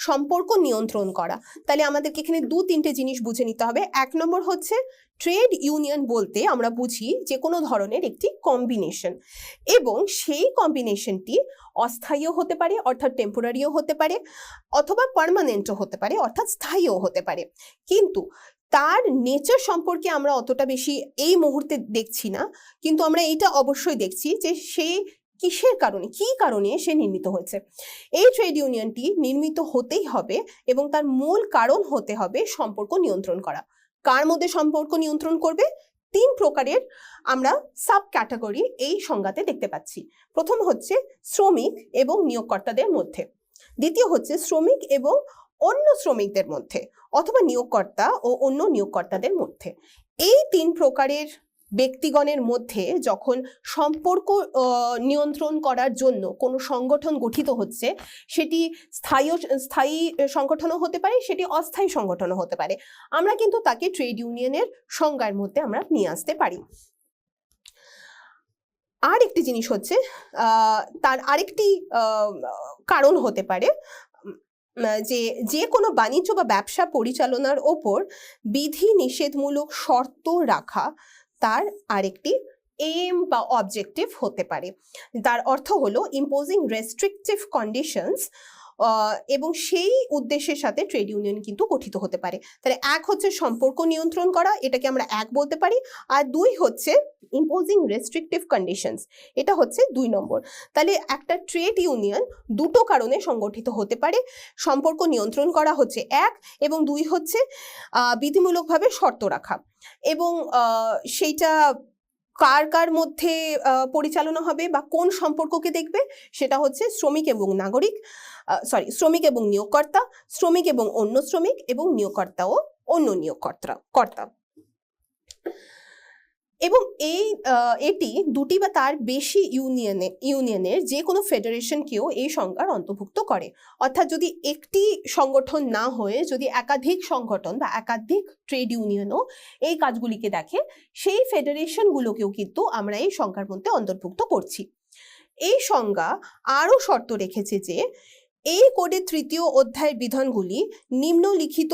সম্পর্ক নিয়ন্ত্রণ করা। তাহলে আমাদেরকে এখানে 2-3টে জিনিস বুঝে নিতে হবে। 1 নম্বর হচ্ছে ট্রেড ইউনিয়ন বলতে আমরা বুঝি যে কোনো ধরনের একটি কম্বিনেশন, এবং সেই কম্বিনেশনটি অস্থায়ীও হতে পারে, অর্থাৎ টেম্পোরারিও হতে পারে, অথবা পার্মানেন্টও হতে পারে, অর্থাৎ স্থায়ীও হতে পারে। কিন্তু তার নেচার সম্পর্কে আমরা অতটা বেশি এই মুহূর্তে দেখছি না, কিন্তু আমরা এটা অবশ্যই দেখছি যে সে কিসের কারণে, কি কারণে সে নির্মিত হয়েছে। এই ট্রেড ইউনিয়নটি নির্মিত হতেই হবে এবং তার মূল কারণ হতে হবে সম্পর্ক নিয়ন্ত্রণ করা। কার মধ্যে সম্পর্ক নিয়ন্ত্রণ করবে? 3 প্রকারের আমরা সাব ক্যাটাগরি এই সংজ্ঞাতে দেখতে পাচ্ছি। প্রথম হচ্ছে শ্রমিক এবং নিয়োগকর্তাদের মধ্যে, দ্বিতীয় হচ্ছে শ্রমিক এবং অন্য শ্রমিকদের মধ্যে, অথবা নিয়োগকর্তা ও অন্য নিয়োগকর্তাদের মধ্যে। এই 3 প্রকারের ব্যক্তিগণের মধ্যে যখন সম্পর্ক নিয়ন্ত্রণ করার জন্য কোনো সংগঠন গঠিত হচ্ছে, সেটি স্থায়ী সংগঠনও হতে পারে, সেটি অস্থায়ী সংগঠনও হতে পারে, আমরা কিন্তু তাকে ট্রেড ইউনিয়নের সংজ্ঞার মধ্যে আমরা নিয়ে আসতে পারি। আর একটি জিনিস হচ্ছে তার আরেকটি কারণ হতে পারে যে কোনো বাণিজ্য বা ব্যবসা পরিচালনার ওপর বিধি নিষেধমূলক শর্ত রাখা তার আরেকটি এম বা অবজেক্টিভ হতে পারে। তার অর্থ হলো ইম্পোজিং রেস্ট্রিকটিভ কন্ডিশনস, এবং সেই উদ্দেশ্যের সাথে ট্রেড ইউনিয়ন কিন্তু গঠিত হতে পারে। তাহলে 1 হচ্ছে সম্পর্ক নিয়ন্ত্রণ করা, এটাকে আমরা 1 বলতে পারি, আর 2 হচ্ছে ইম্পোজিং রেস্ট্রিকটিভ কন্ডিশনস, এটা হচ্ছে 2 নম্বর। তাহলে একটা ট্রেড ইউনিয়ন দুটো কারণে সংগঠিত হতে পারে, সম্পর্ক নিয়ন্ত্রণ করা হচ্ছে 1, এবং 2 হচ্ছে বিধিমূলকভাবে শর্ত রাখা, এবং সেইটা কার কার মধ্যে পরিচালনা হবে বা কোন সম্পর্ককে দেখবে, সেটা হচ্ছে শ্রমিক এবং নাগরিক, শ্রমিক এবং নিয়োগকর্তা, শ্রমিক এবং অন্য শ্রমিক, এবং নিয়োগকর্তা ও অন্য নিয়োগকর্তা। এবং এটি দুটি বা তার বেশি ইউনিয়নের যে কোনো ফেডারেশনকেও এই সংজ্ঞার অন্তর্ভুক্ত করে। অর্থাৎ যদি একটি সংগঠন না হয়ে যদি একাধিক সংগঠন বা একাধিক ট্রেড ইউনিয়নও এই কাজগুলিকে দেখে, সেই ফেডারেশনগুলোকেও কিন্তু আমরা এই সংজ্ঞার মধ্যে অন্তর্ভুক্ত করছি। এই সংজ্ঞা আরও শর্ত রেখেছে যে এই কোডের 3য় অধ্যায়ের বিধানগুলি নিম্নলিখিত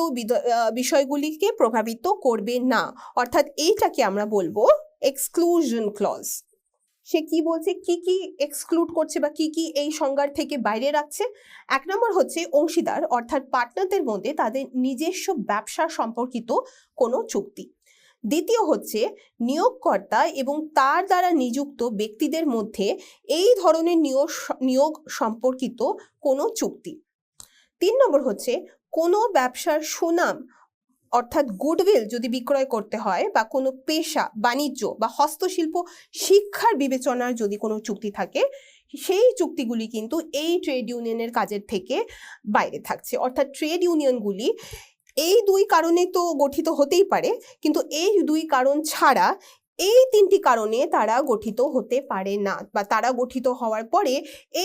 বিষয়গুলিকে প্রভাবিত করবে না। অর্থাৎ এইটাকে আমরা বলবো এক্সক্লুশন ক্লজ। সে কি বলছে, কি কি এক্সক্লুড করছে বা কি কি এই সংজ্ঞার থেকে বাইরে রাখছে? 1 নম্বর হচ্ছে অংশীদার অর্থাৎ পার্টনারদের মধ্যে তাদের নিজস্ব ব্যবসা সম্পর্কিত কোনো চুক্তি। দ্বিতীয় হচ্ছে নিয়োগকর্তা এবং তার দ্বারা নিযুক্ত ব্যক্তিদের মধ্যে এই ধরনের নিয়োগ সম্পর্কিত কোনো চুক্তি। 3 নম্বর হচ্ছে কোনো ব্যবসার সুনাম অর্থাৎ গুডউইল যদি বিক্রয় করতে হয় বা কোনো পেশা, বাণিজ্য বা হস্তশিল্প, শিক্ষার বিবেচনার যদি কোনো চুক্তি থাকে, সেই চুক্তিগুলি কিন্তু এই ট্রেড ইউনিয়নের কাজের থেকে বাইরে থাকছে। অর্থাৎ ট্রেড ইউনিয়নগুলি এই 2 কারণে তো গঠিত হতেই পারে, কিন্তু এই 2 কারণ ছাড়া এই 3টি কারণে তারা গঠিত হতে পারে না, বা তারা গঠিত হওয়ার পরে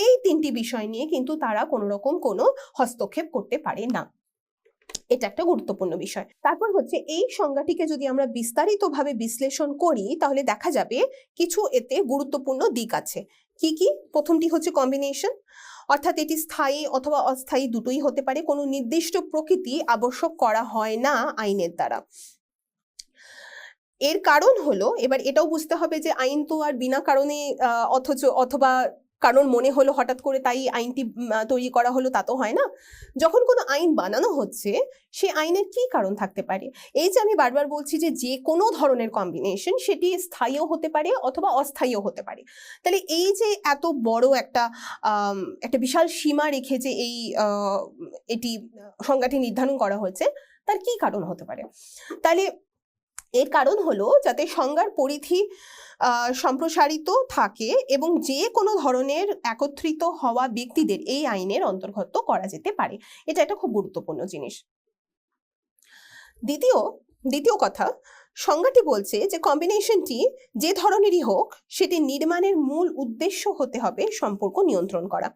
এই 3টি বিষয় নিয়ে কিন্তু তারা কোনো রকম কোনো হস্তক্ষেপ করতে পারে না। এটা একটা গুরুত্বপূর্ণ বিষয়। তারপর হচ্ছে এই সংজ্ঞাটিকে যদি আমরা বিস্তারিতভাবে বিশ্লেষণ করি তাহলে দেখা যাবে কিছু এতে গুরুত্বপূর্ণ দিক আছে। কি কি? প্রথমটি হচ্ছে কম্বিনেশন, অর্থাৎ এটি স্থায়ী অথবা অস্থায়ী দুটোই হতে পারে। কোনো নির্দিষ্ট প্রকৃতি আবশ্যক করা হয় না আইনের দ্বারা। এর কারণ হলো, এবার এটাও বুঝতে হবে যে আইন তো আর বিনা কারণে অথবা কারণ মনে হলো হঠাৎ করে তাই আইনটি তৈরি করা হলো, তা তো হয় না। যখন কোনো আইন বানানো হচ্ছে সে আইনের কি কারণ থাকতে পারে? এই যে আমি বারবার বলছি যে কোনো ধরনের কম্বিনেশন সেটি স্থায়ীও হতে পারে অথবা অস্থায়ীও হতে পারে। তাহলে এই যে এত বড় একটা বিশাল সীমা রেখে যে এটি সংজ্ঞাটি নির্ধারণ করা হয়েছে, তার কি কারণ হতে পারে? তাহলে এর কারণ হলো যাতে সংজ্ঞার পরিধি সম্প্রসারিত থাকে এবং যে কোনো ধরনের একত্রিত হওয়া ব্যক্তিদের এই আইনের অন্তর্গত করা যেতে পারে। এটা একটা খুব গুরুত্বপূর্ণ জিনিস। দ্বিতীয় কথা, সংজ্ঞাটি বলছে যে কম্বিনেশনটি যে ধরনেরই হোক সেটি নির্মাণের মূল উদ্দেশ্য হতে হবে সম্পর্ক নিয়ন্ত্রণ করা।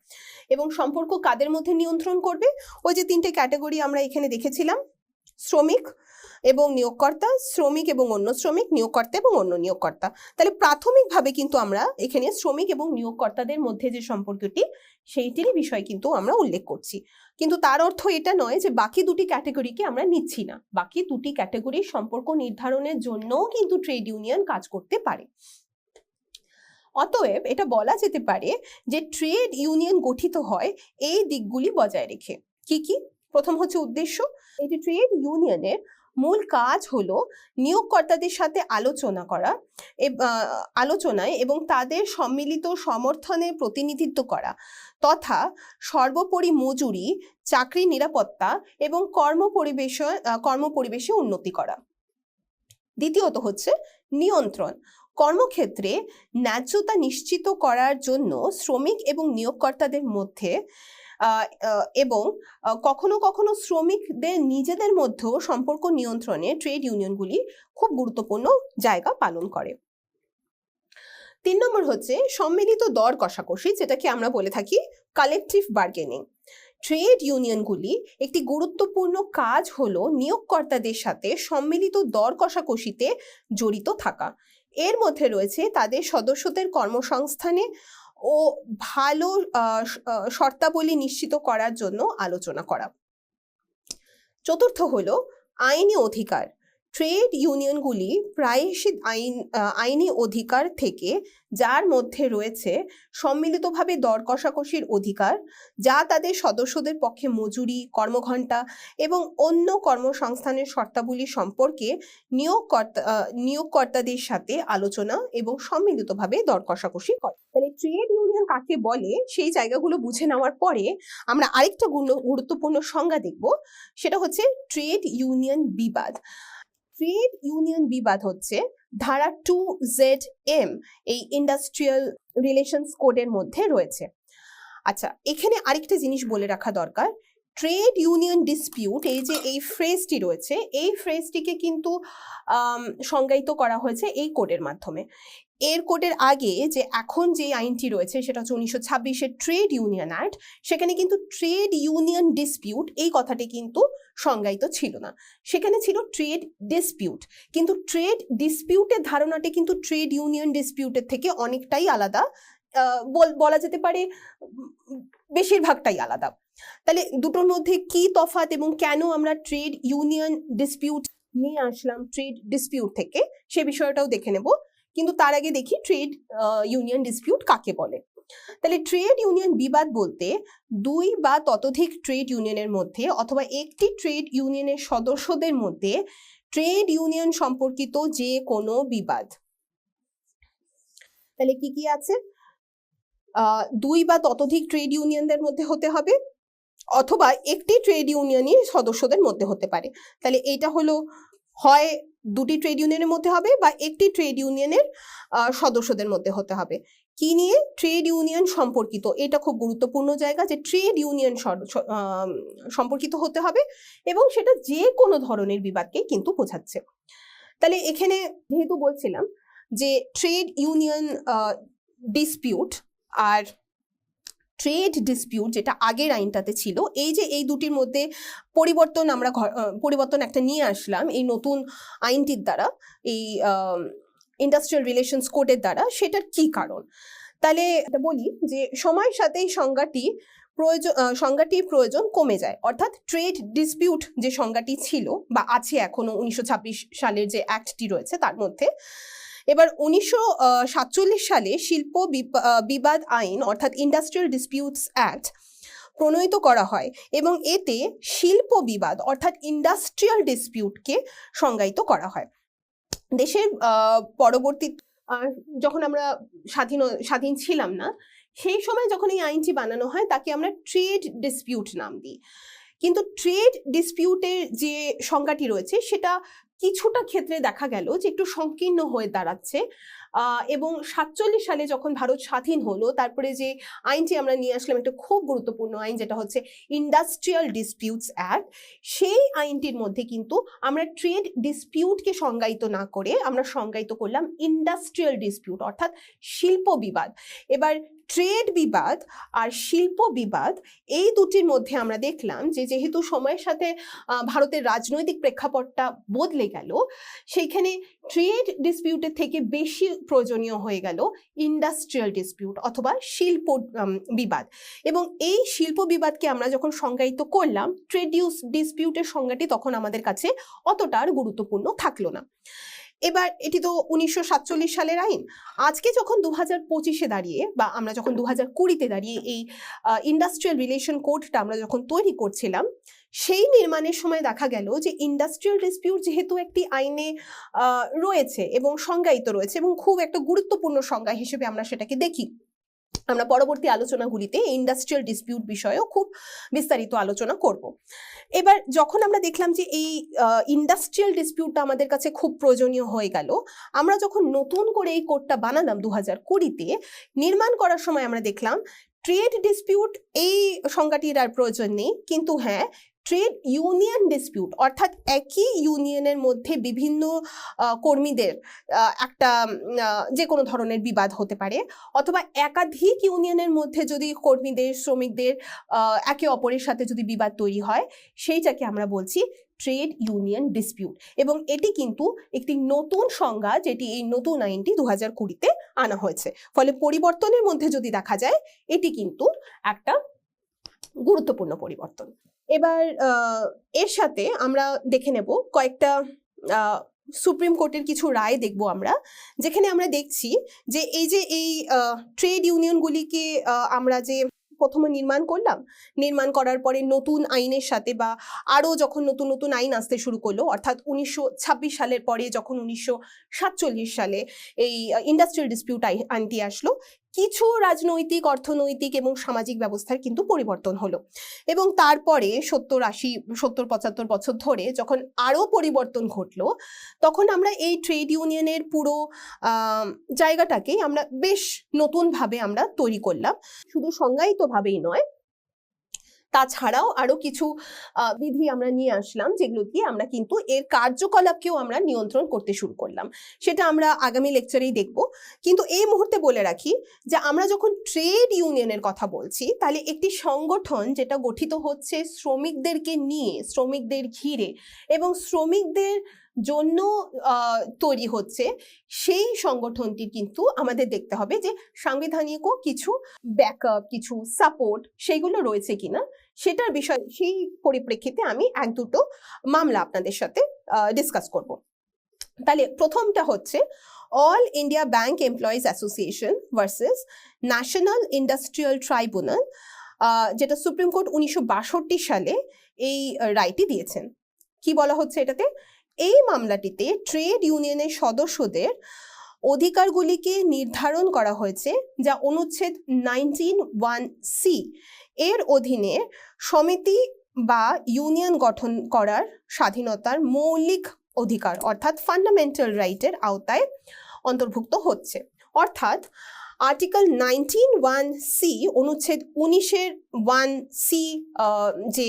এবং সম্পর্ক কাদের মধ্যে নিয়ন্ত্রণ করবে? ওই যে 3টে ক্যাটাগরি আমরা এখানে দেখেছিলাম, শ্রমিক এবং নিয়োগকর্তা, শ্রমিক এবং অন্য শ্রমিক, নিয়োগকর্তা এবং অন্য নিয়োগকর্তা। তাহলে প্রাথমিকভাবে কিন্তু আমরা এখানে শ্রমিক এবং নিয়োগকর্তাদের মধ্যে যে সম্পর্কটি সেইটিরই বিষয় কিন্তু আমরা উল্লেখ করছি। কিন্তু তার অর্থ এটা নয় যে বাকি 2টি ক্যাটাগরিকে আমরা নিচ্ছি না। বাকি 2টি ক্যাটাগরির সম্পর্ক নির্ধারণের জন্যও কিন্তু ট্রেড ইউনিয়ন কাজ করতে পারে। অতএব এটা বলা যেতে পারে যে ট্রেড ইউনিয়ন গঠিত হয় এই দিকগুলি বজায় রেখে। কি কি? প্রথম হচ্ছে উদ্দেশ্য। এটি ট্রেড ইউনিয়নের মূল কাজ হলো নিয়োগকর্তাদের সাথে আলোচনায় এবং তাদের সম্মিলিত সমর্থনে প্রতিনিধিত্ব করা তথা সর্বোপরি মজুরি, চাকরির নিরাপত্তা এবং কর্মপরিবেশে উন্নতি করা। দ্বিতীয়ত হচ্ছে নিয়ন্ত্রণ। কর্মক্ষেত্রে ন্যায্যতা নিশ্চিত করার জন্য শ্রমিক এবং নিয়োগকর্তাদের মধ্যে এবং কখনো কখনো শ্রমিকদের নিজেদের মধ্যেও সম্পর্ক নিয়ন্ত্রণে ট্রেড ইউনিয়নগুলি খুব গুরুত্বপূর্ণ জায়গা পালন করে। 3 নম্বর হচ্ছে সম্মিলিত দর কষাকষি, যেটাকে আমরা বলে থাকি কালেকটিভ বার্গেনিং। ট্রেড ইউনিয়নগুলি একটি গুরুত্বপূর্ণ কাজ হলো নিয়োগকর্তাদের সাথে সম্মিলিত দর কষাকষিতে জড়িত থাকা। এর মধ্যে রয়েছে তাদের সদস্যদের কর্মসংস্থানে ও ভালো শর্তাবলী নিশ্চিত করার জন্য আলোচনা করা। চতুর্থ হলো আইনি অধিকার। ট্রেড ইউনিয়নগুলি প্রায়শই আইনি অধিকার থেকে, যার মধ্যে রয়েছে সম্মিলিতভাবে দর কষাকষির অধিকার, যা তাদের সদস্যদের পক্ষে মজুরি, কর্মঘণ্টা এবং অন্য কর্মসংস্থানের শর্তাবলী সম্পর্কে নিয়োগকর্তাদের সাথে আলোচনা এবং সম্মিলিতভাবে দর কষাকষি করে। তাহলে ট্রেড ইউনিয়ন কাকে বলে সেই জায়গাগুলো বুঝে নেওয়ার পরে আমরা আরেকটা গুরুত্বপূর্ণ সংজ্ঞা দেখব, সেটা হচ্ছে ট্রেড ইউনিয়ন বিবাদ। ট্রেড ইউনিয়ন বিবাদ হচ্ছে ধারা 2ZM এই ইন্ডাস্ট্রিয়াল রিলেশনস কোডের মধ্যে রয়েছে। আচ্ছা, এখানে আরেকটা জিনিস বলে রাখা দরকার, ট্রেড ইউনিয়ন ডিসপিউট, এই যে এই ফ্রেজটি রয়েছে, এই ফ্রেজটিকে কিন্তু সংজ্ঞায়িত করা হয়েছে এই কোডের মাধ্যমে। এর কোডের আগে যে এখন যে আইনটি রয়েছে সেটা হচ্ছে 1926-এর ট্রেড ইউনিয়ন অ্যাক্ট, সেখানে কিন্তু ট্রেড ইউনিয়ন ডিসপিউট এই কথাটি কিন্তু সংজ্ঞায়িত ছিল না, সেখানে ছিল ট্রেড ডিসপিউট। কিন্তু ট্রেড ডিসপিউটের ধারণাটি কিন্তু ট্রেড ইউনিয়ন ডিসপিউটের থেকে অনেকটাই আলাদা, বলা যেতে পারে বেশিরভাগটাই আলাদা। তাহলে দুটোর মধ্যে কি তফাৎ এবং কেন আমরা ট্রেড ইউনিয়ন ডিসপিউট নিয়ে আসলাম ট্রেড ডিসপিউট থেকে, সে বিষয়টাও দেখে নেব। কিন্তু তার আগে দেখি ট্রেড ইউনিয়ন ডিসপিউট কাকে বলে। তাহলে ট্রেড ইউনিয়ন বিবাদ বলতে দুই বা ততোধিক ট্রেড ইউনিয়নের মধ্যে অথবা একটি ট্রেড ইউনিয়নের সদস্যদের মধ্যে ট্রেড ইউনিয়ন সম্পর্কিত যে কোনো বিবাদ। তাহলে কি কি আছে, দুই বা ততোধিক ট্রেড ইউনিয়নদের মধ্যে হতে হবে অথবা একটি ট্রেড ইউনিয়নের সদস্যদের মধ্যে হতে পারে। তাহলে এইটা হলো হয় দুটি ট্রেড ইউনিয়নের মধ্যে হবে বা একটি ট্রেড ইউনিয়নের সদস্যদের মধ্যে হতে হবে। কি নিয়ে? ট্রেড ইউনিয়ন সম্পর্কিত। এটা খুব গুরুত্বপূর্ণ জায়গা যে ট্রেড ইউনিয়ন সম্পর্কিত হতে হবে এবং সেটা যে কোনো ধরনের বিবাদকে কিন্তু বোঝাচ্ছে। তাহলে এখানে যেহেতু বলছিলাম যে ট্রেড ইউনিয়ন ডিসপিউট আর ট্রেড ডিসপিউট যেটা আগের আইনটাতে ছিল, এই যে এই দুটির মধ্যে পরিবর্তন একটা নিয়ে আসলাম এই নতুন আইনটির দ্বারা, এই ইন্ডাস্ট্রিয়াল রিলেশনস কোডের দ্বারা, সেটার কি কারণ? তাহলে বলি যে সময়ের সাথে এই সংজ্ঞাটির প্রয়োজন কমে যায়, অর্থাৎ ট্রেড ডিসপিউট যে সংজ্ঞাটি ছিল বা আছে এখনো 1926 সালের যে অ্যাক্টটি রয়েছে তার মধ্যে, এবার 1947 সালে শিল্প বিবাদ আইন অর্থাৎ ইন্ডাস্ট্রিয়াল ডিসপিউটস অ্যাক্ট প্রণয়িত করা হয় এবং এতে শিল্প বিবাদ অর্থাৎ ইন্ডাস্ট্রিয়াল ডিসপিউটকে সংজ্ঞায়িত করা হয়। দেশের পরবর্তী যখন আমরা স্বাধীন ছিলাম না, সেই সময় যখন এই আইনটি বানানো হয় তাকে আমরা ট্রেড ডিসপিউট নাম দিই। কিন্তু ট্রেড ডিসপিউটের যে সংজ্ঞাটি রয়েছে সেটা কিছুটা ক্ষেত্রে দেখা গেল যে একটু সংকীর্ণ হয়ে দাঁড়াচ্ছে এবং 47 সালে যখন ভারত স্বাধীন হলো তারপরে যে আইনটি আমরা নিয়ে আসলাম একটা খুব গুরুত্বপূর্ণ আইন যেটা হচ্ছে ইন্ডাস্ট্রিয়াল ডিসপিউটস অ্যাক্ট, সেই আইনটির মধ্যে কিন্তু আমরা ট্রেড ডিসপিউটকে সংজ্ঞায়িত না করে আমরা সংজ্ঞায়িত করলাম ইন্ডাস্ট্রিয়াল ডিসপিউট অর্থাৎ শিল্প বিবাদ। এবার ট্রেড বিবাদ আর শিল্প বিবাদ এই দুটির মধ্যে আমরা দেখলাম যে যেহেতু সময়ের সাথে ভারতের রাজনৈতিক প্রেক্ষাপটটা বদলে গেল, সেইখানে ট্রেড ডিসপিউটের থেকে বেশি প্রয়োজনীয় হয়ে গেল ইন্ডাস্ট্রিয়াল ডিসপিউট অথবা শিল্প বিবাদ। এবং এই শিল্প বিবাদকে আমরা যখন সংজ্ঞায়িত করলাম, ট্রেড ডিসপিউটের সংজ্ঞাটি তখন আমাদের কাছে অতটা আর গুরুত্বপূর্ণ থাকলো না। এবার এটি তো 1947 সালের আইন। আজকে যখন 2025-এ দাঁড়িয়ে বা আমরা যখন 2020-তে দাঁড়িয়ে এই ইন্ডাস্ট্রিয়াল রিলেশন কোডটা আমরা যখন তৈরি করছিলাম, সেই নির্মাণের সময় দেখা গেল যে ইন্ডাস্ট্রিয়াল ডিসপিউট যেহেতু একটি আইনে রয়েছে এবং সংজ্ঞায়িত রয়েছে এবং খুব একটা গুরুত্বপূর্ণ সংজ্ঞা হিসেবে আমরা সেটাকে দেখি। আমরা পরবর্তী আলোচনাগুলিতে ইন্ডাস্ট্রিয়াল ডিসপিউট বিষয়েও খুব বিস্তারিত আলোচনা করব। এবার যখন আমরা দেখলাম যে এই ইন্ডাস্ট্রিয়াল ডিসপিউটটা আমাদের কাছে খুব প্রয়োজনীয় হয়ে গেল, আমরা যখন নতুন করে এই কোডটা বানালাম 2020-তে, নির্মাণ করার সময় আমরা দেখলাম ট্রেড ডিসপিউট এই সংজ্ঞাটির আর প্রয়োজন নেই, কিন্তু হ্যাঁ ট্রেড ইউনিয়ন ডিসপিউট অর্থাৎ একই ইউনিয়নের মধ্যে বিভিন্ন কর্মীদের একটা যে কোনো ধরনের বিবাদ হতে পারে অথবা একাধিক ইউনিয়নের মধ্যে যদি কর্মীদের শ্রমিকদের একে অপরের সাথে যদি বিবাদ তৈরি হয়, সেইটাকে আমরা বলছি ট্রেড ইউনিয়ন ডিসপিউট। এবং এটি কিন্তু একটি নতুন সংজ্ঞা যেটি এই নতুন আইনটি 2020-তে আনা হয়েছে। ফলে পরিবর্তনের মধ্যে যদি দেখা যায় এটি কিন্তু একটা গুরুত্বপূর্ণ পরিবর্তন। এবার এর সাথে আমরা দেখে নেব কয়েকটা সুপ্রিম কোর্টের কিছু রায় দেখব আমরা, যেখানে আমরা দেখছি যে এই যে এই ট্রেড ইউনিয়নগুলিকে আমরা যে প্রথমে নির্মাণ করার পরে নতুন আইনের সাথে বা আরও যখন নতুন নতুন আইন আসতে শুরু করলো, অর্থাৎ 1926 সালের পরে যখন 1947 সালে এই ইন্ডাস্ট্রিয়াল ডিসপিউট আইনটি আসলো, কিছু রাজনৈতিক, অর্থনৈতিক এবং সামাজিক ব্যবস্থার কিন্তু পরিবর্তন হলো, এবং তারপরে 70-80-70-75 বছর ধরে যখন আরো পরিবর্তন ঘটলো, তখন আমরা এই ট্রেড ইউনিয়নের পুরো জায়গাটাকে আমরা বেশ নতুনভাবে আমরা তৈরি করলাম। শুধু সংজ্ঞায়িতভাবেই নয়, তাছাড়াও আরো কিছু বিধি আমরা নিয়ে আসলাম, যেগুলো দিয়ে আমরা কিন্তু এর কার্যকলাপকেও আমরা নিয়ন্ত্রণ করতে শুরু করলাম। সেটা আমরা আগামী লেকচারেই দেখব। কিন্তু এই মুহূর্তে বলে রাখি যে আমরা যখন ট্রেড ইউনিয়নের কথা বলছি, তাহলে একটি সংগঠন যেটা গঠিত হচ্ছে শ্রমিকদেরকে নিয়ে, শ্রমিকদের ঘিরে এবং শ্রমিকদের জন্য তৈরি হচ্ছে, সেই সংগঠনটি কিন্তু আমাদের দেখতে হবে যে সাংবিধানিকও কিছু ব্যাকআপ, কিছু সাপোর্ট সেগুলো রয়েছে কিনা, সেটার বিষয়, সেই পরিপ্রেক্ষিতে আমি 1-2টো মামলা আপনাদের সাথে ডিসকাস করব। তাহলে প্রথমটা হচ্ছে all India bank employees association versus national industrial tribunal, যেটা সুপ্রিম কোর্ট 1962 সালে এই রায়টি দিয়েছেন। কি বলা হচ্ছে এটাতে? এই মামলাটিতে ট্রেড ইউনিয়নের সদস্যদের অধিকারগুলিকে নির্ধারণ করা হয়েছে, যা অনুচ্ছেদ 19(1)(c) এর অধীনে সমিতি বা ইউনিয়ন গঠন করার স্বাধীনতার মৌলিক অধিকার অর্থাৎ ফান্ডামেন্টাল রাইটের আওতায় অন্তর্ভুক্ত হচ্ছে। অর্থাৎ আর্টিকেল 19(1)(c) অনুচ্ছেদ 19-এর 1(c) যে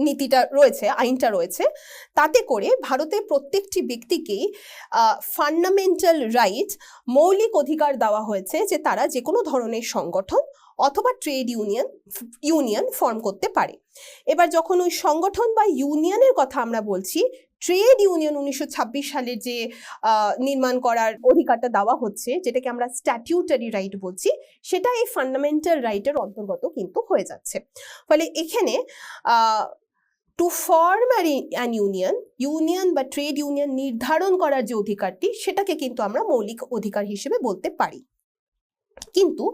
নীতিটা রয়েছে, আইনটা রয়েছে, তাতে করে ভারতের প্রত্যেকটি ব্যক্তিকেই ফান্ডামেন্টাল রাইট, মৌলিক অধিকার দেওয়া হয়েছে যে তারা যে কোনো ধরনের সংগঠন অথবা ট্রেড ইউনিয়ন ফর্ম করতে পারে। এবার যখন ওই সংগঠন বা ইউনিয়নের কথা আমরা বলছি, ট্রেড ইউনিয়ন 1926 সালের যে নির্মাণ করার অধিকারটা দেওয়া হচ্ছে, যেটাকে আমরা স্ট্যাটিউটারি রাইট বলছি, সেটা এই ফান্ডামেন্টাল রাইটের অন্তর্গত কিন্তু হয়ে যাচ্ছে। ফলে এখানে টু ফর্ম অ্যান ইউনিয়ন বা ট্রেড ইউনিয়ন নির্ধারণ করার যে অধিকারটি, সেটাকে কিন্তু আমরা মৌলিক অধিকার হিসেবে বলতে পারি। কিন্তু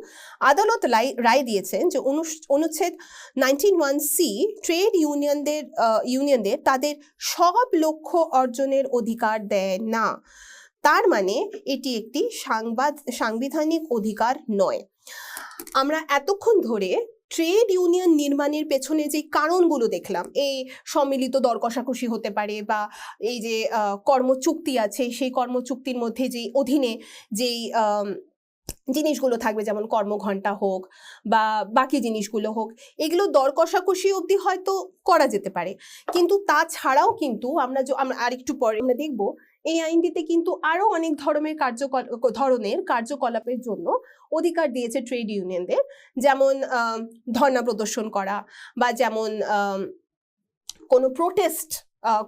আদালত রায় দিয়েছেন যে অনুচ্ছেদ 19(1)(c) ট্রেড ইউনিয়নদের তাদের সব লক্ষ্য অর্জনের অধিকার দেয় না। তার মানে এটি একটি সাংবিধানিক অধিকার নয়। আমরা এতক্ষণ ধরে ট্রেড ইউনিয়ন নির্মাণের পেছনে যে কারণগুলো দেখলাম, এই সম্মিলিত দর কষাকষি হতে পারে, বা এই যে কর্মচুক্তি আছে, সেই কর্মচুক্তির মধ্যে যেই অধীনে যেই জিনিসগুলো থাকবে, যেমন কর্মঘণ্টা হোক বা বাকি জিনিসগুলো হোক, এগুলো দর কষাকষি অবধি হয়তো করা যেতে পারে। কিন্তু তাছাড়াও কিন্তু আমরা আরেকটু পরে আমরা দেখব, এই আইনটিতে কিন্তু আরো অনেক ধরনের কার্যকলাপের জন্য অধিকার দিয়েছে ট্রেড ইউনিয়নদের, যেমন ধর্ণা প্রদর্শন করা, বা যেমন কোনো প্রোটেস্ট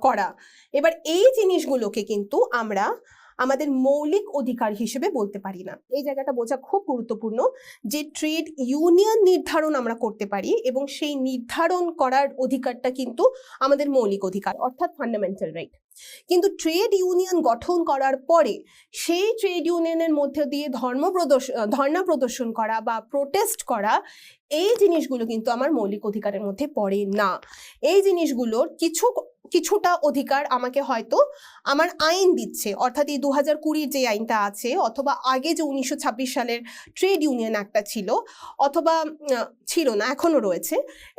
করা। এবার এই জিনিসগুলোকে কিন্তু আমরা আমাদের মৌলিক অধিকার হিসেবে বলতে পারি না। এই জায়গাটা বোঝা খুব গুরুত্বপূর্ণ যে ট্রেড ইউনিয়ন নির্ধারণ আমরা করতে পারি, এবং সেই নির্ধারণ করার অধিকারটা কিন্তু আমাদের মৌলিক অধিকার অর্থাৎ ফান্ডামেন্টাল রাইট। কিন্তু ট্রেড ইউনিয়ন গঠন করার পরে সেই ট্রেড ইউনিয়নের মধ্যে দিয়ে ধর্ণা প্রদর্শন করা বা প্রোটেস্ট করা, এই জিনিসগুলো কিন্তু আমার মৌলিক অধিকারের মধ্যে পড়ে না। এই জিনিসগুলোর কিছুটা অধিকার আমাকে হয়তো আমার আইন দিচ্ছে, অর্থাৎ এই 2020 যে আইনটা আছে, অথবা আগে যে 1926 সালের ট্রেড ইউনিয়ন অ্যাক্টটা ছিল, অথবা ছিল না, এখনো রয়েছে,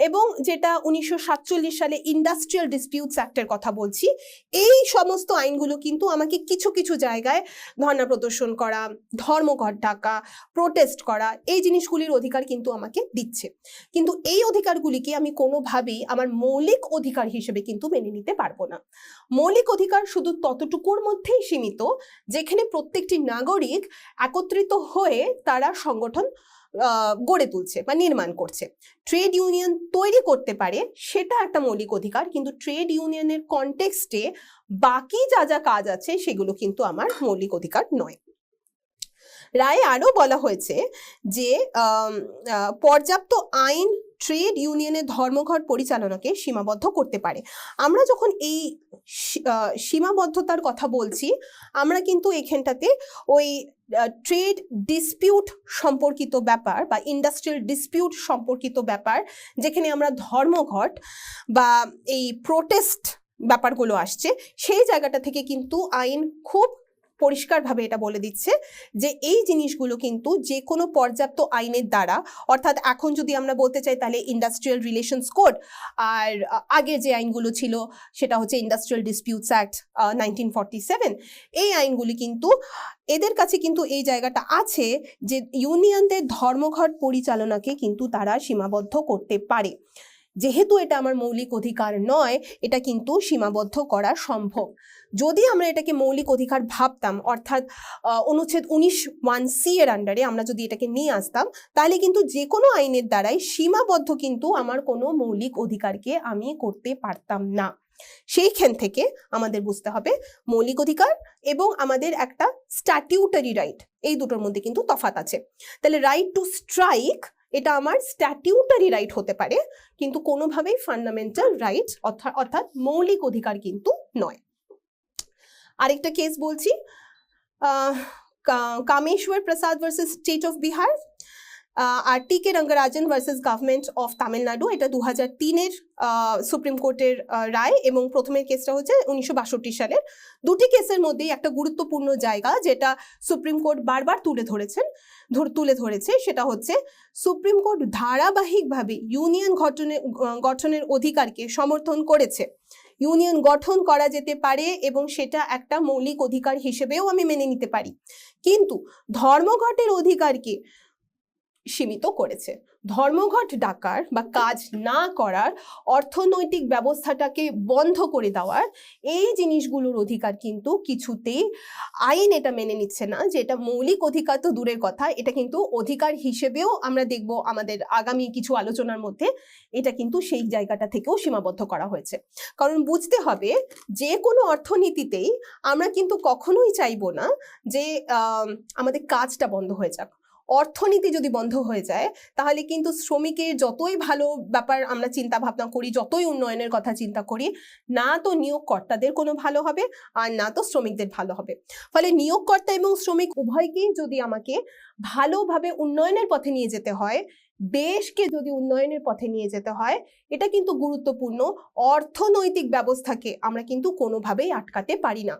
এবং যেটা 1947 সালে ইন্ডাস্ট্রিয়াল ডিসপিউটস অ্যাক্টের কথা বলছি, এই সমস্ত আইনগুলো কিন্তু আমাকে কিছু কিছু জায়গায় ধর্ণা প্রদর্শন করা, ধর্মঘট ডাকা, প্রোটেস্ট করা, এই জিনিসগুলির অধিকার কিন্তু আমাকে দিচ্ছে। কিন্তু এই অধিকারগুলিকে আমি কোনোভাবেই আমার মৌলিক অধিকার হিসেবে কিন্তু মেনে নিতে পারবো না। মৌলিক অধিকার শুধু ততটুকুর মধ্যেই সীমিত যেখানে প্রত্যেকটি নাগরিক একত্রিত হয়ে তারা সংগঠন গড়ে তুলছে বা নির্মাণ করছে, ট্রেড ইউনিয়ন তৈরি করতে পারে, সেটা একটা মৌলিক অধিকার। কিন্তু ট্রেড ইউনিয়নের কনটেক্সটে বাকি যা যা কাজ আছে সেগুলো কিন্তু আমার মৌলিক অধিকার নয়। রায়ে আরো বলা হয়েছে যে পর্যাপ্ত আইন ট্রেড ইউনিয়নের ধর্মঘট পরিচালনাকে সীমাবদ্ধ করতে পারে। আমরা যখন এই সীমাবদ্ধতার কথা বলছি, আমরা কিন্তু এখানটাতে ওই ট্রেড ডিসপিউট সম্পর্কিত ব্যাপার বা ইন্ডাস্ট্রিয়াল ডিসপিউট সম্পর্কিত ব্যাপার, যেখানে আমরা ধর্মঘট বা এই প্রোটেস্ট ব্যাপারগুলো আসছে, সেই জায়গাটা থেকে কিন্তু আইন খুব পরিষ্কারভাবে এটা বলে দিচ্ছে যে এই জিনিসগুলো কিন্তু যে কোনো পর্যাপ্ত আইনের দ্বারা, অর্থাৎ এখন যদি আমরা বলতে চাই তাহলে ইন্ডাস্ট্রিয়াল রিলেশনস কোড, আর আগে যে আইনগুলো ছিল সেটা হচ্ছে ইন্ডাস্ট্রিয়াল ডিসপিউটস অ্যাক্ট 1947, এই আইনগুলি কিন্তু এদের কাছে কিন্তু এই জায়গাটা আছে যে ইউনিয়নদের ধর্মঘট পরিচালনাকে কিন্তু তারা সীমাবদ্ধ করতে পারে। যেহেতু এটা আমার মৌলিক অধিকার নয়, এটা কিন্তু সীমাবদ্ধ করা সম্ভব। যদি আমরা এটাকে মৌলিক অধিকার ভাবতাম, অর্থাৎ অনুচ্ছেদ 19(1)(c) এর আন্ডারে আমরা যদি এটাকে নিয়ে আসতাম, তাহলে কিন্তু যে কোনো আইনের দ্বারাই সীমাবদ্ধ কিন্তু আমার কোনো মৌলিক অধিকারকে আমি করতে পারতাম না। সেইখান থেকে আমাদের বুঝতে হবে মৌলিক অধিকার এবং আমাদের একটা স্ট্যাটিউটারি রাইট, এই দুটোর মধ্যে কিন্তু তফাৎ আছে। তাহলে রাইট টু স্ট্রাইক এটা আমার স্ট্যাটিউটারি রাইট হতে পারে, কিন্তু কোনোভাবেই ফান্ডামেন্টাল রাইট অর্থাৎ মৌলিক অধিকার কিন্তু নয়। আরেকটা কেস বলছি, Kameshwar Prasad versus state of Bihar আর T K. Rangarajan versus government of Tamil Nadu. এটা 2003-এর সুপ্রিম কোর্টের রায়, এবং প্রথমের কেসটা হচ্ছে 1962 সালের। দুটি কেসের মধ্যেই একটা গুরুত্বপূর্ণ জায়গা যেটা সুপ্রিম কোর্ট বারবার তুলে ধরেছে সেটা হচ্ছে সুপ্রিম কোর্ট ধারাবাহিকভাবে ইউনিয়ন গঠনের অধিকারকে সমর্থন করেছে। ইউনিয়ন গঠন করা যেতে পারে এবং সেটা একটা মৌলিক অধিকার হিসেবেও আমি মেনে নিতে পারি, কিন্তু ধর্মঘটের অধিকারকে সীমিত করেছে। ধর্মঘট ডাকার বা কাজ না করার, অর্থনৈতিক ব্যবস্থাটাকে বন্ধ করে দেওয়ার, এই জিনিসগুলোর অধিকার কিন্তু কিছুতেই আইন এটা মেনে নিচ্ছে না যে এটা মৌলিক অধিকার তো দূরের কথা, এটা কিন্তু অধিকার হিসেবেও আমরা দেখব আমাদের আগামী কিছু আলোচনার মধ্যে এটা কিন্তু সেই জায়গাটা থেকেও সীমাবদ্ধ করা হয়েছে। কারণ বুঝতে হবে যে কোনো অর্থনীতিতেই আমরা কিন্তু কখনোই চাইবো না যে আমাদের কাজটা বন্ধ হয়ে যাক। অর্থনীতি যদি বন্ধ হয়ে যায় তাহলে কিন্তু শ্রমিকের যতই ভালো ব্যাপার আমরা চিন্তা ভাবনা করি, যতই উন্নয়নের কথা চিন্তা করি, না তো নিয়োগকর্তাদের কোনো ভালো হবে আর না তো শ্রমিকদের ভালো হবে। ফলে নিয়োগকর্তা এবং শ্রমিক উভয়কেই যদি আমাকে ভালোভাবে উন্নয়নের পথে নিয়ে যেতে হয়, দেশকে যদি উন্নয়নের পথে নিয়ে যেতে হয়, এটা কিন্তু গুরুত্বপূর্ণ। অর্থনৈতিক ব্যবস্থাকে আমরা কিন্তু কোনোভাবেই আটকাতে পারি না।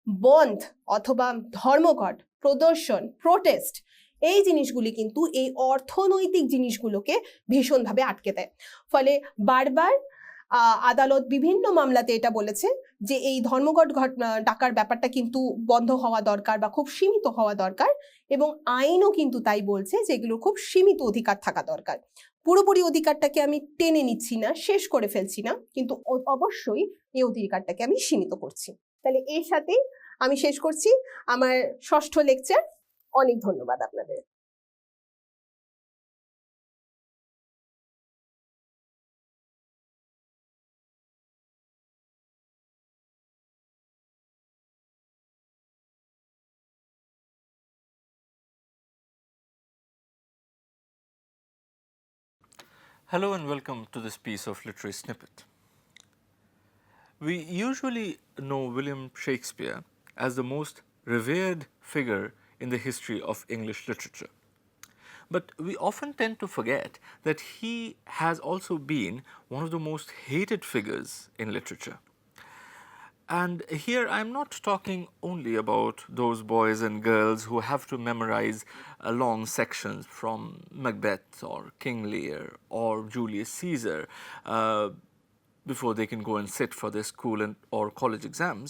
বন্ধ অথবা ধর্মঘট, প্রদর্শন, প্রোটেস্ট, এই জিনিসগুলি কিন্তু এই অর্থনৈতিক জিনিসগুলোকে ভীষণভাবে আটকে দেয়। ফলে বারবার আদালত বিভিন্ন মামলাতে এটা বলেছে যে এই ধর্মঘট ডাকার ব্যাপারটা কিন্তু বন্ধ হওয়া দরকার বা খুব সীমিত হওয়া দরকার, এবং আইনও কিন্তু তাই বলছে যে এগুলো খুব সীমিত অধিকার থাকা দরকার। পুরোপুরি অধিকারটাকে আমি টেনে নিচ্ছি না, শেষ করে ফেলছি না, কিন্তু অবশ্যই এই অধিকারটাকে আমি সীমিত করছি। তাহলে এর সাথেই আমি শেষ করছি আমার ষষ্ঠ লেকচার। অনেক ধন্যবাদ আপনাদের। Hello and welcome to this piece of literary snippet. We usually know William Shakespeare as the most revered figure in the history of English literature. But we often tend to forget that he has also been one of the most hated figures in literature. And here I'm not talking only about those boys and girls who have to memorize long sections from Macbeth or King Lear or Julius Caesar before they can go and sit for their school or college exams,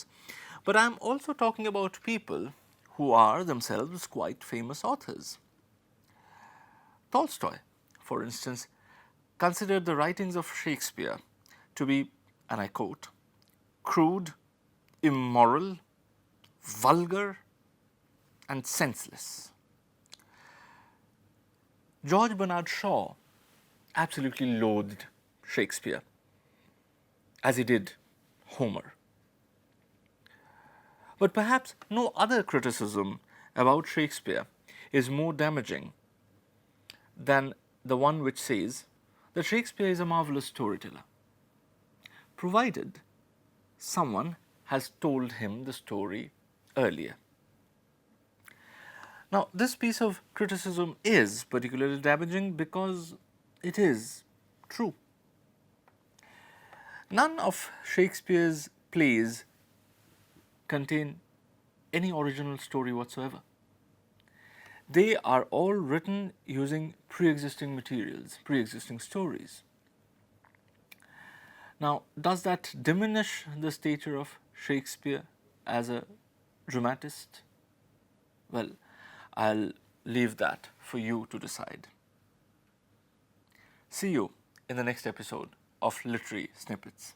but I'm also talking about people who are themselves quite famous authors. Tolstoy, for instance, considered the writings of Shakespeare to be, and I quote, crude, immoral, vulgar, and senseless. George Bernard Shaw absolutely loathed Shakespeare, as he did Homer. But perhaps no other criticism about Shakespeare is more damaging than the one which says that Shakespeare is a marvelous storyteller, provided someone has told him the story earlier. Now, this piece of criticism is particularly damaging because it is true. None of Shakespeare's plays contain any original story whatsoever. They are all written using pre-existing materials, pre-existing stories. Now, does that diminish the stature of Shakespeare as a dramatist? Well, I'll leave that for you to decide. See you in the next episode of Literary Snippets.